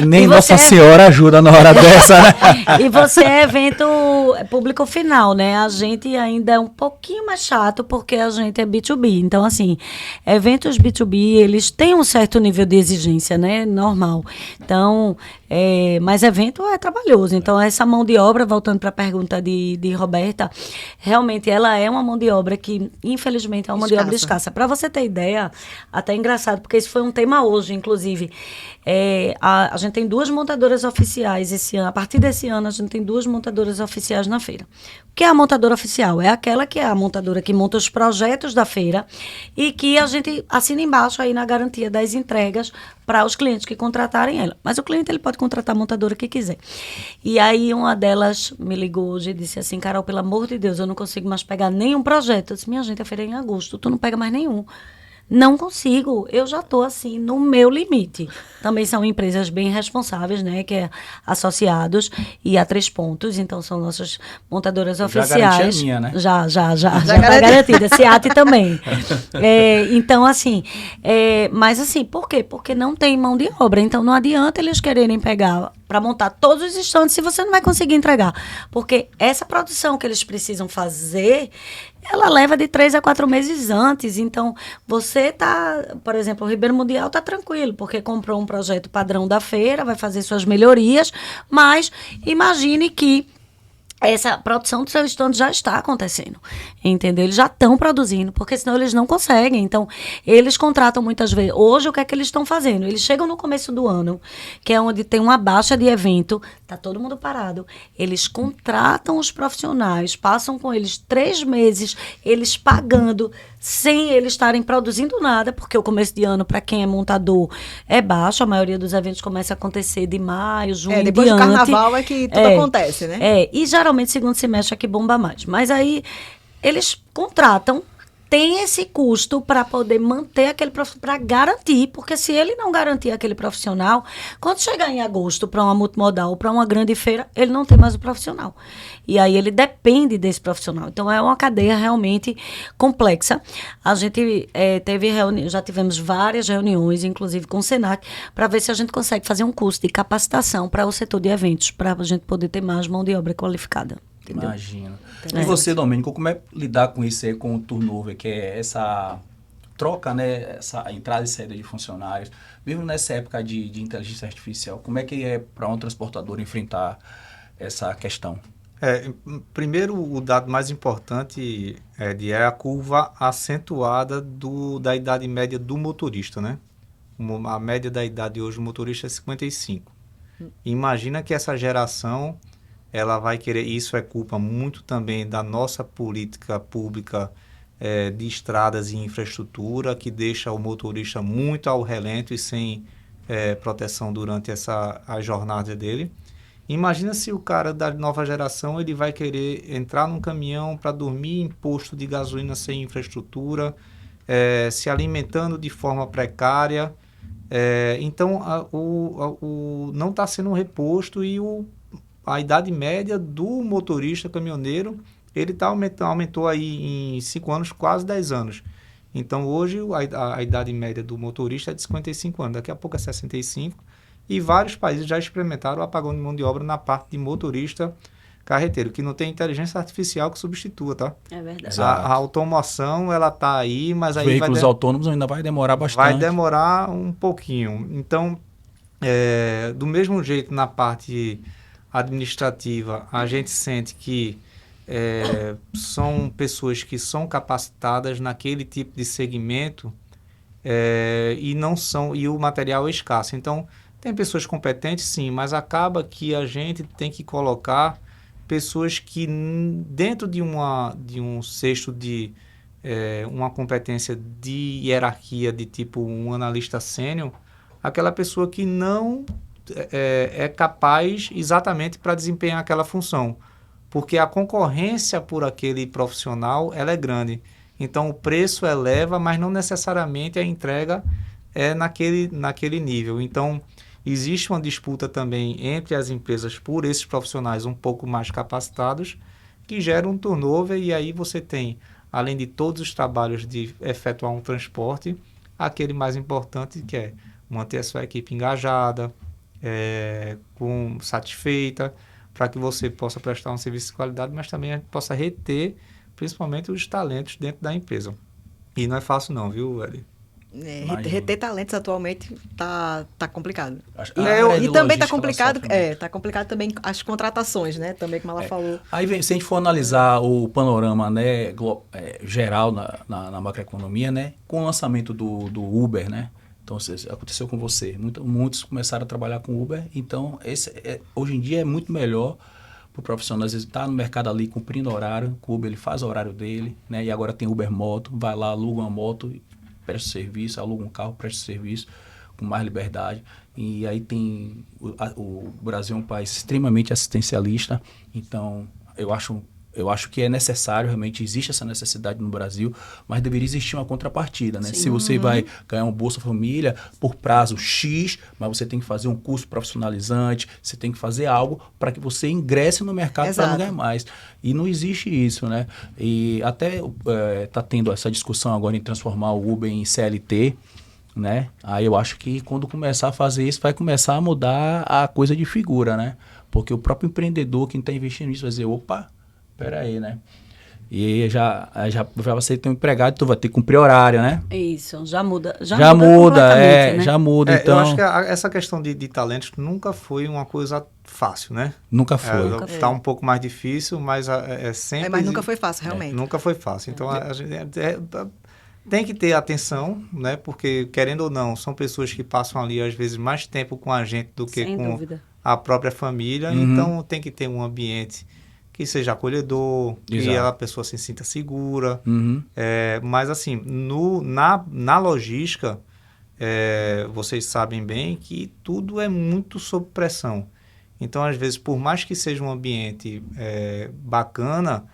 Nem E Nossa você- Senhora ajuda na hora dessa, né? E você é evento público final, né? A gente ainda é um pouquinho mais chato porque a gente é B2B. Então, assim, eventos B2B, eles têm um certo nível de exigência, né? Normal. Então, mas evento é trabalhoso. Então, essa mão de obra, voltando para a pergunta de Roberta, realmente ela é uma mão de obra que, infelizmente, é uma mão de obra escassa. Para você ter ideia, até é engraçado, porque isso foi um tema hoje, inclusive. A gente tem 2 montadoras oficiais esse ano. A partir desse ano, a gente tem 2 montadoras oficiais na feira. O que é a montadora oficial? É aquela que é a montadora que monta os projetos da feira e que a gente assina embaixo aí na garantia das entregas para os clientes que contratarem ela. Mas o cliente ele pode contratar a montadora que quiser. E aí uma delas me ligou hoje e disse assim, Carol, pelo amor de Deus, eu não consigo mais pegar nenhum projeto. Eu disse, minha gente, a feira é em agosto, tu não pega mais nenhum. Não consigo, eu já estou assim no meu limite. Também são empresas bem responsáveis, né? Que é Associados e a 3 Pontos, então são nossas montadoras oficiais. Já garantia a minha, né? Já está garantida. SEAT também. Então, assim, mas assim, por quê? Porque não tem mão de obra. Então, não adianta eles quererem pegar para montar todos os estandes se você não vai conseguir entregar. Porque essa produção que eles precisam fazer, ela leva de 3 a 4 meses antes. Então, você tá, por exemplo, o Ribeiro Mundial tá tranquilo, porque comprou um projeto padrão da feira, vai fazer suas melhorias, mas imagine que essa produção do seu estande já está acontecendo, entendeu? Eles já estão produzindo, porque senão eles não conseguem. Então, eles contratam muitas vezes. Hoje, o que é que eles estão fazendo? Eles chegam no começo do ano, que é onde tem uma baixa de evento, tá todo mundo parado. Eles contratam os profissionais, passam com eles 3 meses, eles pagando, sem eles estarem produzindo nada, porque o começo de ano, para quem é montador, é baixo. A maioria dos eventos começa a acontecer de maio, junho, depois do carnaval é que tudo acontece, né? E geralmente segundo semestre é que bomba mais. Mas aí eles contratam, tem esse custo para poder manter aquele profissional, para garantir, porque se ele não garantir aquele profissional, quando chegar em agosto para uma multimodal ou para uma grande feira, ele não tem mais o profissional. E aí ele depende desse profissional. Então é uma cadeia realmente complexa. A gente já tivemos várias reuniões, inclusive com o Senac, para ver se a gente consegue fazer um curso de capacitação para o setor de eventos, para a gente poder ter mais mão de obra qualificada. Entendeu? Imagino. E você, Domênico, como é lidar com isso aí, com o turnover, que é essa troca, né, essa entrada e saída de funcionários, mesmo nessa época de inteligência artificial, como é que é para um transportador enfrentar essa questão? Primeiro, o dado mais importante é a curva acentuada da idade média do motorista, né? A média da idade hoje do motorista é 55. Imagina que essa geração ela vai querer, isso é culpa muito também da nossa política pública de estradas e infraestrutura, que deixa o motorista muito ao relento e sem proteção durante a jornada dele. Imagina se o cara da nova geração ele vai querer entrar num caminhão para dormir em posto de gasolina sem infraestrutura, se alimentando de forma precária. Então, não está sendo um reposto e a idade média do motorista caminhoneiro, ele aumentou aí em 5 anos, quase 10 anos. Então, hoje, a idade média do motorista é de 55 anos, daqui a pouco é 65, e vários países já experimentaram o apagão de mão de obra na parte de motorista carreteiro, que não tem inteligência artificial que substitua, tá? É verdade. A automoção, ela tá aí, mas Os aí veículos autônomos ainda vai demorar bastante. vai demorar um pouquinho. Então, do mesmo jeito, na parte administrativa, a gente sente que são pessoas que são capacitadas naquele tipo de segmento e o material é escasso. Então, tem pessoas competentes, sim, mas acaba que a gente tem que colocar pessoas que dentro de um cesto de uma competência de hierarquia de tipo um analista sênior, aquela pessoa que não é capaz exatamente para desempenhar aquela função, porque a concorrência por aquele profissional ela é grande. Então, o preço eleva, mas não necessariamente a entrega é naquele nível. Então, existe uma disputa também entre as empresas por esses profissionais um pouco mais capacitados, que gera um turnover, e aí você tem, além de todos os trabalhos de efetuar um transporte, aquele mais importante que é manter a sua equipe engajada, satisfeita, para que você possa prestar um serviço de qualidade, mas também possa reter, principalmente, os talentos dentro da empresa. E não é fácil não, viu, Eli? Reter talentos atualmente tá complicado. E também tá complicado, tá complicado também as contratações, né? Também, como ela falou. Aí, se a gente for analisar o panorama, né, geral na macroeconomia, né, com o lançamento do Uber, né? Então, aconteceu com você. Muitos começaram a trabalhar com Uber. Então, hoje em dia é muito melhor para o profissional. Às vezes está no mercado ali cumprindo horário. Com o Uber ele faz o horário dele, né? E agora tem Uber Moto. Vai lá, aluga uma moto, presta serviço. Aluga um carro, presta serviço. com mais liberdade. E aí o Brasil é um país extremamente assistencialista, então eu acho que é necessário, realmente existe essa necessidade no Brasil, mas deveria existir uma contrapartida, né? Sim. Se você vai ganhar um Bolsa Família por prazo X, mas você tem que fazer um curso profissionalizante, você tem que fazer algo para que você ingresse no mercado para não ganhar mais. E não existe isso, né? E até está tendo essa discussão agora em transformar o Uber em CLT, né? Aí eu acho que quando começar a fazer isso, vai começar a mudar a coisa de figura, né? Porque o próprio empreendedor, quem está investindo nisso, vai dizer, opa, peraí, né? E já você tem um empregado, tu vai ter que cumprir horário, né? Isso, já muda. Já muda, né? já muda, então... Eu acho que essa questão de talentos nunca foi uma coisa fácil, né? Nunca foi. Tá um pouco mais difícil, mas é sempre... Mas nunca foi fácil, realmente. Nunca foi fácil. Então, a gente tem que ter atenção, né? Porque, querendo ou não, são pessoas que passam ali, às vezes, mais tempo com a gente do que Sem com dúvida. a própria família. Então, tem que ter um ambiente que seja acolhedor, que a pessoa se sinta segura. Mas, assim, na logística, vocês sabem bem que tudo é muito sob pressão. Então, às vezes, por mais que seja um ambiente bacana,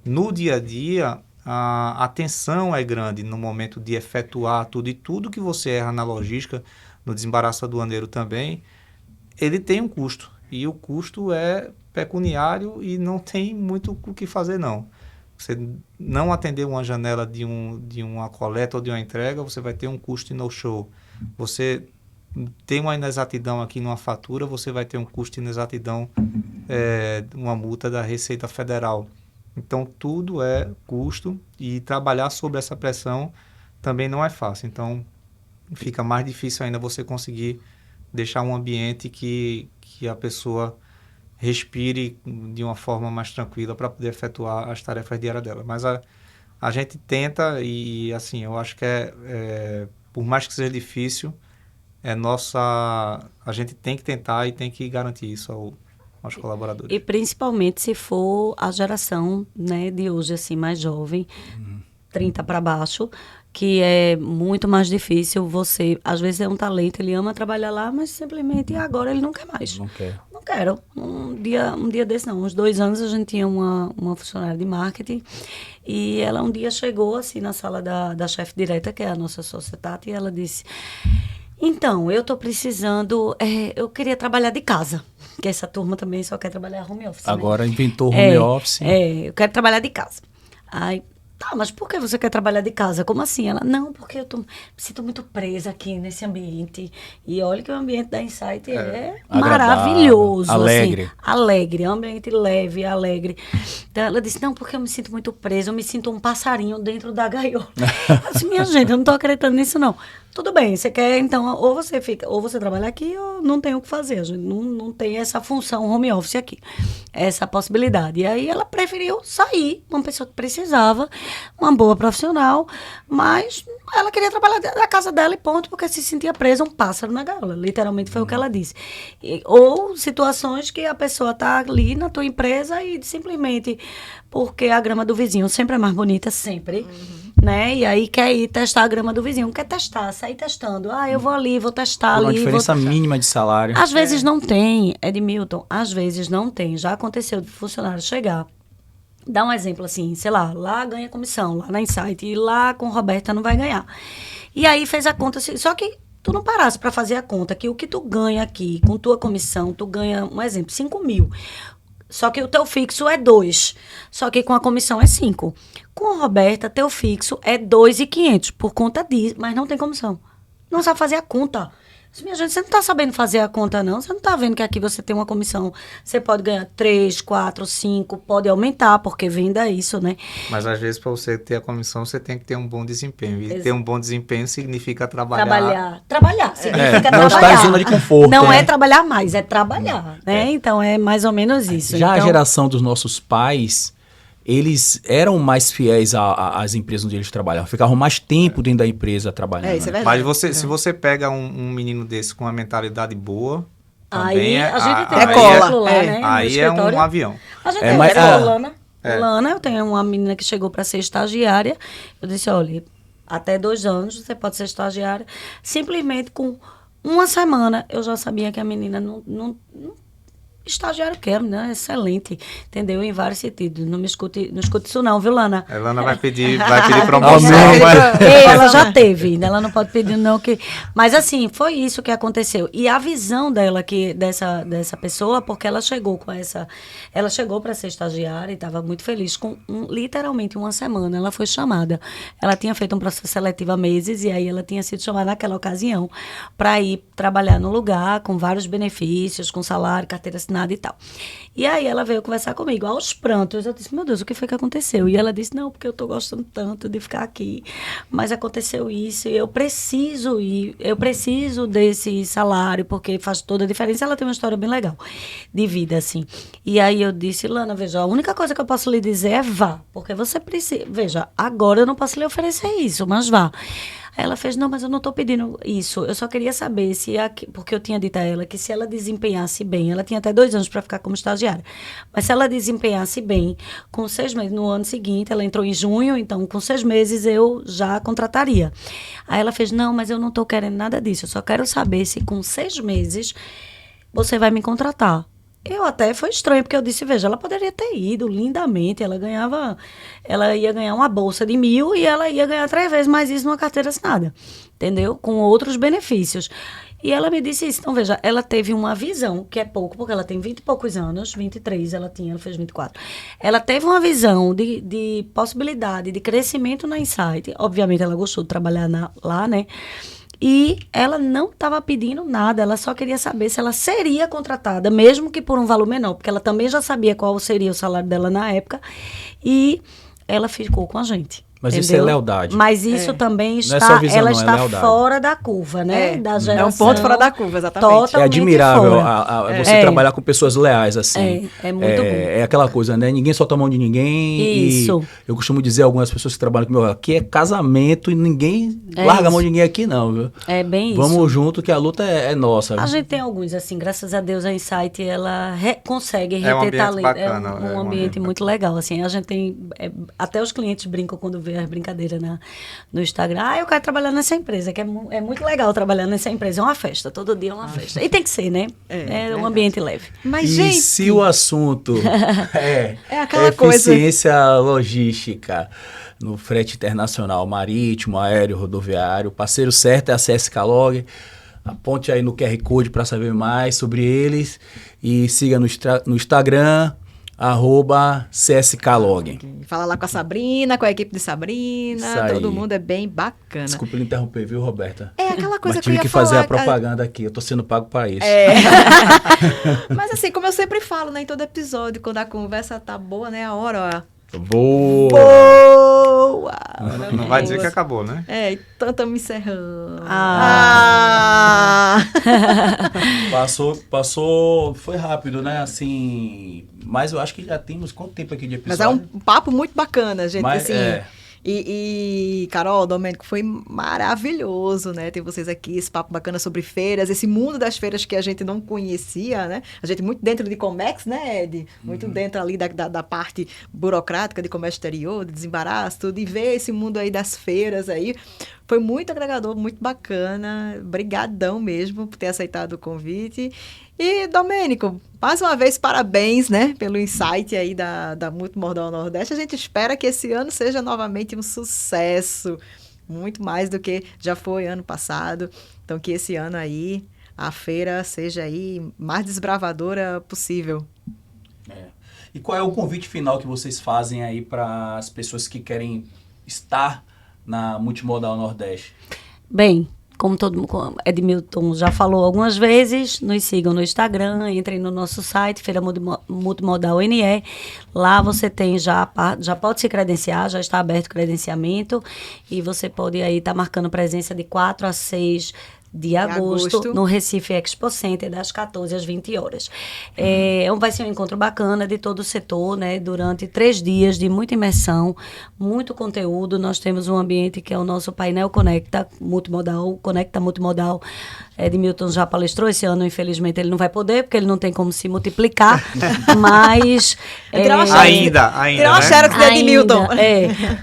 no dia a dia, a tensão é grande no momento de efetuar tudo. E tudo que você erra na logística, no desembaraço aduaneiro também, ele tem um custo. E o custo é pecuniário e não tem muito o que fazer, não. Você não atender uma janela de uma coleta ou de uma entrega, você vai ter um custo no-show. Você tem uma inexatidão aqui numa fatura, você vai ter um custo de inexatidão, uma multa da Receita Federal. Então, tudo é custo e trabalhar sob essa pressão também não é fácil. Então, fica mais difícil ainda você conseguir deixar um ambiente que a pessoa respire de uma forma mais tranquila para poder efetuar as tarefas diárias dela. Mas a gente tenta e, assim, eu acho que por mais que seja difícil, a gente tem que tentar e tem que garantir isso aos colaboradores. E principalmente se for a geração, né, de hoje, assim, mais jovem, 30 para baixo, que é muito mais difícil você... Às vezes é um talento, ele ama trabalhar lá, mas simplesmente agora ele não quer mais. Não quer. Não quero. Um dia desse, não. Uns 2 anos a gente tinha uma funcionária de marketing e ela um dia chegou, assim, na sala da chefe direta, que é a nossa sociedade, e ela disse... Então, eu estou precisando... eu queria trabalhar de casa. Que essa turma também só quer trabalhar home office. Agora, né? inventou home office. Eu quero trabalhar de casa. Aí, tá, mas por que você quer trabalhar de casa? Como assim? Ela, não, porque eu me sinto muito presa aqui nesse ambiente. E olha que o ambiente da Insight é maravilhoso. Alegre. Assim, alegre, é um ambiente leve, alegre. Então, ela disse, não, porque eu me sinto muito presa, eu me sinto um passarinho dentro da gaiola. Eu disse, minha gente, eu não tô acreditando nisso, não. Tudo bem, você quer, então, ou você trabalha aqui ou não tem o que fazer. A gente não tem essa função home office aqui, essa possibilidade. E aí ela preferiu sair, uma pessoa que precisava, uma boa profissional, mas ela queria trabalhar da casa dela e ponto, porque se sentia presa, um pássaro na gaiola. Literalmente foi o que ela disse. Ou situações que a pessoa está ali na tua empresa e simplesmente porque a grama do vizinho sempre é mais bonita, sempre. Né? E aí quer ir testar a grama do vizinho, quer testar, sair testando. Eu vou ali, vou testar Por ali. uma diferença mínima de salário. Às vezes não tem, Edmilton, às vezes não tem. Já aconteceu de funcionário chegar, dá um exemplo assim, sei lá ganha comissão, lá na Insight, e lá com Roberta não vai ganhar. E aí fez a conta, só que tu não parasse para fazer a conta, que o que tu ganha aqui com tua comissão, tu ganha, um exemplo, 5 mil. Só que o teu fixo é 2. Só que com a comissão é 5. Com a Roberta, teu fixo é 2.500 por conta disso, mas não tem comissão. Não sabe fazer a conta. Minha gente, você não está sabendo fazer a conta, não. Você não está vendo que aqui você tem uma comissão. Você pode ganhar 3, 4, 5, pode aumentar, porque venda isso, né? Mas às vezes, para você ter a comissão, você tem que ter um bom desempenho. E ter um bom desempenho significa trabalhar. Trabalhar. Significa não trabalhar. está em zona de conforto. Não é trabalhar mais, é trabalhar, né? Então, é mais ou menos isso. Já então, a geração dos nossos pais, eles eram mais fiéis às empresas onde eles trabalhavam. Ficavam mais tempo dentro da empresa trabalhando. Isso é né? verdade. Mas se você pega um menino desse com uma mentalidade boa, aí também a gente tem aí exemplo lá, né? no aí é escritório. um avião. A gente mas- Lana, eu tenho uma menina que chegou para ser estagiária. Eu disse, olha, até 2 anos você pode ser estagiária, simplesmente com uma semana eu já sabia que a menina não estagiário que é, né? Excelente, entendeu? Em vários sentidos. Não escute isso não, viu, Lana? A Lana vai pedir promoção. Ela já teve, ela não pode pedir não que... Mas assim, foi isso que aconteceu. E a visão dela, dessa pessoa, porque ela chegou para ser estagiária e estava muito feliz. Literalmente uma semana ela foi chamada. Ela tinha feito um processo seletivo há meses e aí ela tinha sido chamada naquela ocasião para ir trabalhar no lugar com vários benefícios, com salário, carteira assinada e tal. E aí ela veio conversar comigo, aos prantos. Eu disse, meu Deus, o que foi que aconteceu? E ela disse, não, porque eu tô gostando tanto de ficar aqui, mas aconteceu isso, e eu preciso desse salário, porque faz toda a diferença. Ela tem uma história bem legal de vida, assim. E aí eu disse, Lana, veja, a única coisa que eu posso lhe dizer é vá, porque você precisa, veja, agora eu não posso lhe oferecer isso, mas vá. Aí ela fez, não, mas eu não estou pedindo isso. Eu só queria saber porque eu tinha dito a ela que se ela desempenhasse bem, ela tinha até 2 anos para ficar como estagiária, mas se ela desempenhasse bem, com 6 meses, no ano seguinte, ela entrou em junho, então com 6 meses eu já contrataria. Aí ela fez, não, mas eu não estou querendo nada disso, eu só quero saber se com 6 meses você vai me contratar. Eu até foi estranho, porque eu disse, veja, ela poderia ter ido lindamente, ela ia ganhar uma bolsa de 1.000 e ela ia ganhar 3 vezes mais isso numa carteira assinada, entendeu? Com outros benefícios. E ela me disse isso. Então, veja, ela teve uma visão, que é pouco, porque ela tem 20 e poucos anos, 23 ela fez 24. Ela teve uma visão de possibilidade, de crescimento na Insight. Obviamente, ela gostou de trabalhar lá, né? E ela não estava pedindo nada, ela só queria saber se ela seria contratada, mesmo que por um valor menor, porque ela também já sabia qual seria o salário dela na época, e ela ficou com a gente. Mas entendeu? isso é lealdade. Mas isso também está, não é só visão, ela não, está lealdade. fora da curva, né? Da geração. É um ponto fora da curva, exatamente. Totalmente É admirável fora. você trabalhar com pessoas leais, assim. É muito bom. É aquela coisa, né? Ninguém solta a mão de ninguém. Isso. E eu costumo dizer a algumas pessoas que trabalham comigo, aqui é casamento e ninguém É larga a mão isso. de ninguém aqui, não, viu? É bem isso. Vamos junto que a luta é nossa. A gente tem alguns, assim, graças a Deus, a Insight, ela consegue É um reter ambiente talento. bacana, É um ambiente muito legal, assim. A gente tem... até os clientes brincam quando vê as brincadeiras no Instagram. Eu quero trabalhar nessa empresa, que é muito legal trabalhar nessa empresa. É uma festa, todo dia é uma festa. E tem que ser, né? É um ambiente leve. Mas, E gente... se o assunto é aquela coisa... eficiência logística no frete internacional, marítimo, aéreo, rodoviário, o parceiro certo é a CSK Log. Aponte aí no QR Code para saber mais sobre eles e siga no Instagram, @CSKLog. Fala lá com a Sabrina, com a equipe de Sabrina, Isso aí. todo mundo é bem bacana. Desculpa eu interromper, viu, Roberta? É aquela coisa Mas que eu tive ia que fazer falar, a propaganda aqui, eu tô sendo pago para isso. Mas assim, como eu sempre falo, né, em todo episódio, quando a conversa tá boa, né, a hora, ó. Boa! Boa! Não vai dizer que acabou, né? Então estamos encerrando. Passou, foi rápido, né? Assim, mas eu acho que já temos quanto tempo aqui de Mas episódio? é um papo muito bacana, gente. Mas, Assim, E Carol, Domênico, foi maravilhoso, né? Ter vocês aqui, esse papo bacana sobre feiras, esse mundo das feiras que a gente não conhecia, né? A gente muito dentro de Comex, né, Ed? Muito dentro ali da parte burocrática de comércio exterior, de desembaraço, tudo. E ver esse mundo aí das feiras aí foi muito agregador, muito bacana. Brigadão mesmo por ter aceitado o convite. E, Domênico, mais uma vez, parabéns, né, pelo insight aí da Multimodal Nordeste. A gente espera que esse ano seja novamente um sucesso, muito mais do que já foi ano passado. Então, que esse ano aí a feira seja aí mais desbravadora possível. E qual é o convite final que vocês fazem aí para as pessoas que querem estar na Multimodal Nordeste? Bem, como Edmilton já falou algumas vezes, nos sigam no Instagram, entrem no nosso site, Feira Multimodal NE. Lá você tem já pode se credenciar, já está aberto o credenciamento e você pode aí estar marcando presença de 4 a 6 de agosto, no Recife Expo Center, das 14 às 20 horas. Vai ser um encontro bacana de todo o setor, né? Durante 3 dias de muita imersão, muito conteúdo. Nós temos um ambiente que é o nosso painel Conecta Multimodal, Edmilton já palestrou esse ano, infelizmente ele não vai poder, porque ele não tem como se multiplicar, mas... Ainda, Tirar uma xerox de Edmilton.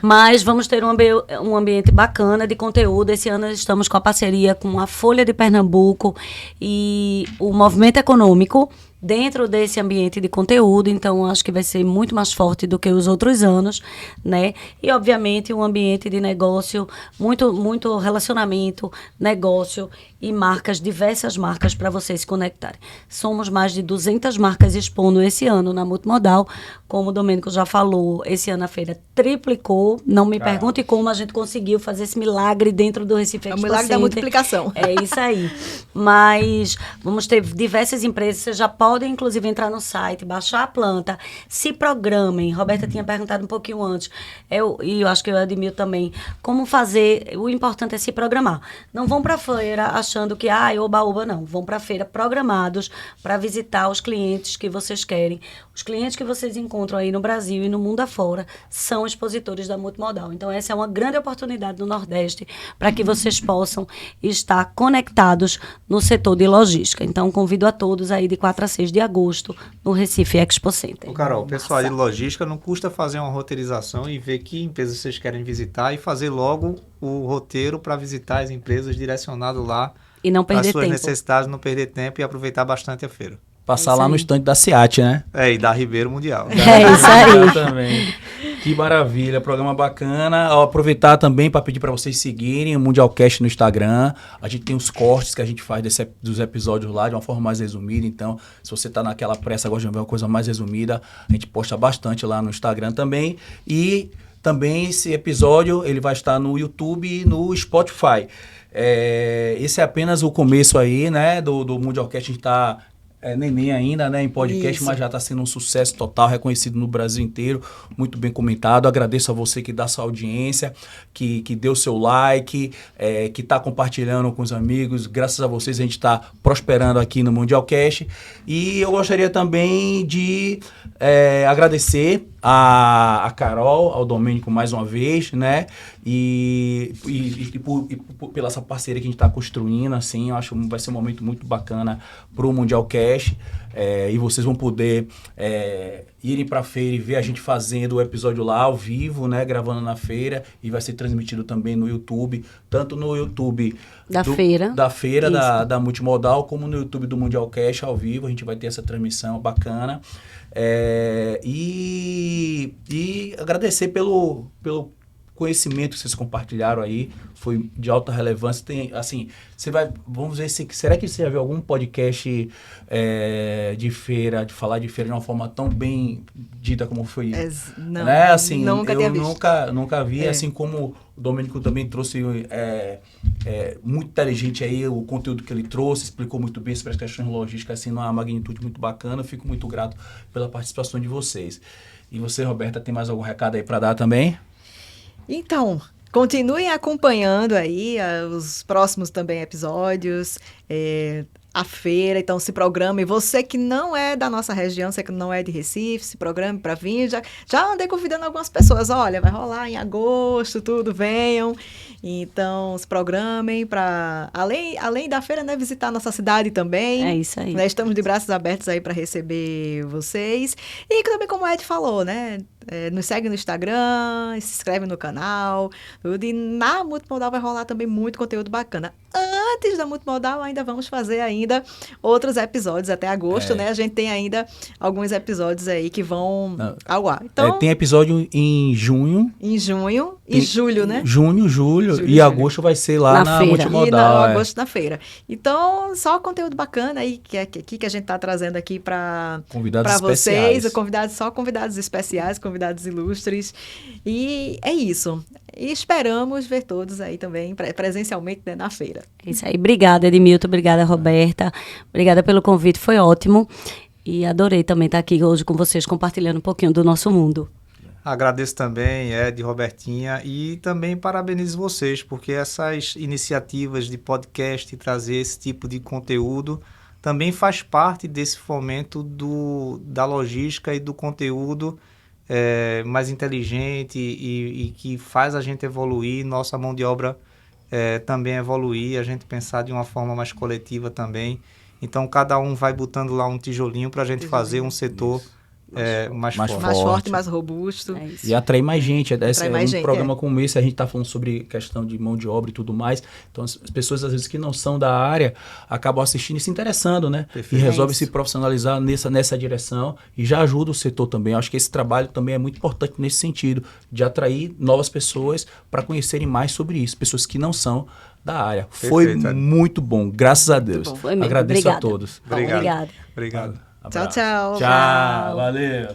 Mas vamos ter um ambiente bacana de conteúdo. Esse ano estamos com a parceria com a Folha de Pernambuco e o Movimento Econômico, dentro desse ambiente de conteúdo, então acho que vai ser muito mais forte do que os outros anos, né? E obviamente um ambiente de negócio, muito relacionamento, negócio e marcas, diversas marcas para vocês se conectarem. Somos mais de 200 marcas expondo esse ano na Multimodal, como o Domênico já falou, esse ano a feira triplicou, não me pergunte como a gente conseguiu fazer esse milagre dentro do Recife Expo É o milagre da multiplicação. É isso aí. Mas vamos ter diversas empresas, você já pode inclusive entrar no site, baixar a planta, se programem. Roberta tinha perguntado um pouquinho antes, e eu acho que eu admiro também, como fazer, o importante é se programar. Não vão para a feira achando que, oba-oba, não. Vão para a feira programados para visitar os clientes que vocês querem. Os clientes que vocês encontram aí no Brasil e no mundo afora são expositores da Multimodal. Então, essa é uma grande oportunidade no Nordeste para que vocês possam estar conectados no setor de logística. Então, convido a todos aí de 4 a 6 de agosto no Recife Expo Center. Carol, pessoal de logística, não custa fazer uma roteirização e ver que empresas vocês querem visitar e fazer logo o roteiro para visitar as empresas direcionado lá e não perder suas tempo. necessidades, não perder tempo e aproveitar bastante a feira. Passar lá no estande da SEAT, né? E da Ribeiro Mundial. É isso aí. Também. Que maravilha, programa bacana. Ó, aproveitar também para pedir para vocês seguirem o Mundialcast no Instagram. A gente tem os cortes que a gente faz dos episódios lá de uma forma mais resumida. Então, se você tá naquela pressa, gosta de ver uma coisa mais resumida, a gente posta bastante lá no Instagram também. E também esse episódio ele vai estar no YouTube e no Spotify. Esse é apenas o começo aí, né, do Mundialcast. A gente tá... neném ainda, né, em podcast, Isso. mas já está sendo um sucesso total, reconhecido no Brasil inteiro, muito bem comentado. Agradeço a você que dá sua audiência, que deu seu like, que está compartilhando com os amigos. Graças a vocês a gente está prosperando aqui no Mundialcast. E eu gostaria também de agradecer a Carol, ao Domênico mais uma vez, né? E pela essa parceria que a gente está construindo, assim, eu acho que vai ser um momento muito bacana para o Mundialcast. E vocês vão poder irem para a feira e ver a gente fazendo o episódio lá ao vivo, né? Gravando na feira, e vai ser transmitido também no YouTube, tanto no YouTube da feira da Multimodal, como no YouTube do Mundialcast ao vivo. A gente vai ter essa transmissão bacana. E agradecer pelo conhecimento que vocês compartilharam aí, foi de alta relevância. Tem, assim, vamos ver será que você já viu algum podcast de feira, de falar de feira de uma forma tão bem dita como foi? Não, né? Assim, nunca tinha visto. Nunca vi, assim como o Domênico também trouxe muito inteligente aí o conteúdo que ele trouxe, explicou muito bem sobre as questões logísticas, assim, numa magnitude muito bacana. Eu fico muito grato pela participação de vocês. E você, Roberta, tem mais algum recado aí para dar também? Então, continuem acompanhando aí os próximos também episódios, a feira, então se programe. Você que não é da nossa região, você que não é de Recife, se programe para vir. Já andei convidando algumas pessoas, olha, vai rolar em agosto, tudo, venham. Então, se programem para, além da feira, né, visitar a nossa cidade também. É isso aí. Né, estamos de braços abertos aí para receber vocês. E também, como o Ed falou, né, nos segue no Instagram, se inscreve no canal, tudo. E na Multimodal vai rolar também muito conteúdo bacana. Antes da Multimodal, ainda vamos fazer ainda outros episódios até agosto, né? A gente tem ainda alguns episódios aí que vão ao ar. Então, tem episódio em junho. Em junho e julho, né? Julho e agosto vai ser lá na Multimodal. E agosto na feira. Então, só conteúdo bacana aí que a gente tá trazendo aqui para vocês. Convidados especiais, convidados ilustres. E é isso. E esperamos ver todos aí também presencialmente, né, na feira. É isso aí. Obrigada, Edmilton. Obrigada, Roberta. Obrigada pelo convite. Foi ótimo. E adorei também estar aqui hoje com vocês, compartilhando um pouquinho do nosso mundo. Agradeço também, Ed, Robertinha, e também parabenizo vocês, porque essas iniciativas de podcast, trazer esse tipo de conteúdo, também faz parte desse fomento da logística e do conteúdo mais inteligente e que faz a gente evoluir, nossa mão de obra também evoluir, a gente pensar de uma forma mais coletiva também. Então, cada um vai botando lá um tijolinho para a gente fazer um setor mais forte. Mais forte, mais robusto. É isso. E atrair mais gente. mais gente, programa como esse, a gente está falando sobre questão de mão de obra e tudo mais. Então, as pessoas, às vezes, que não são da área, acabam assistindo e se interessando, né? Perfeito. E resolvem isso. se profissionalizar nessa direção e já ajuda o setor também. Eu acho que esse trabalho também é muito importante nesse sentido, de atrair novas pessoas para conhecerem mais sobre isso. Pessoas que não são da área. Foi Perfeito. muito bom, graças a Deus. bom. Foi mesmo. Agradeço Obrigada. a todos. Obrigado. Obrigada. Obrigado. Tchau, tchau. Tchau, valeu.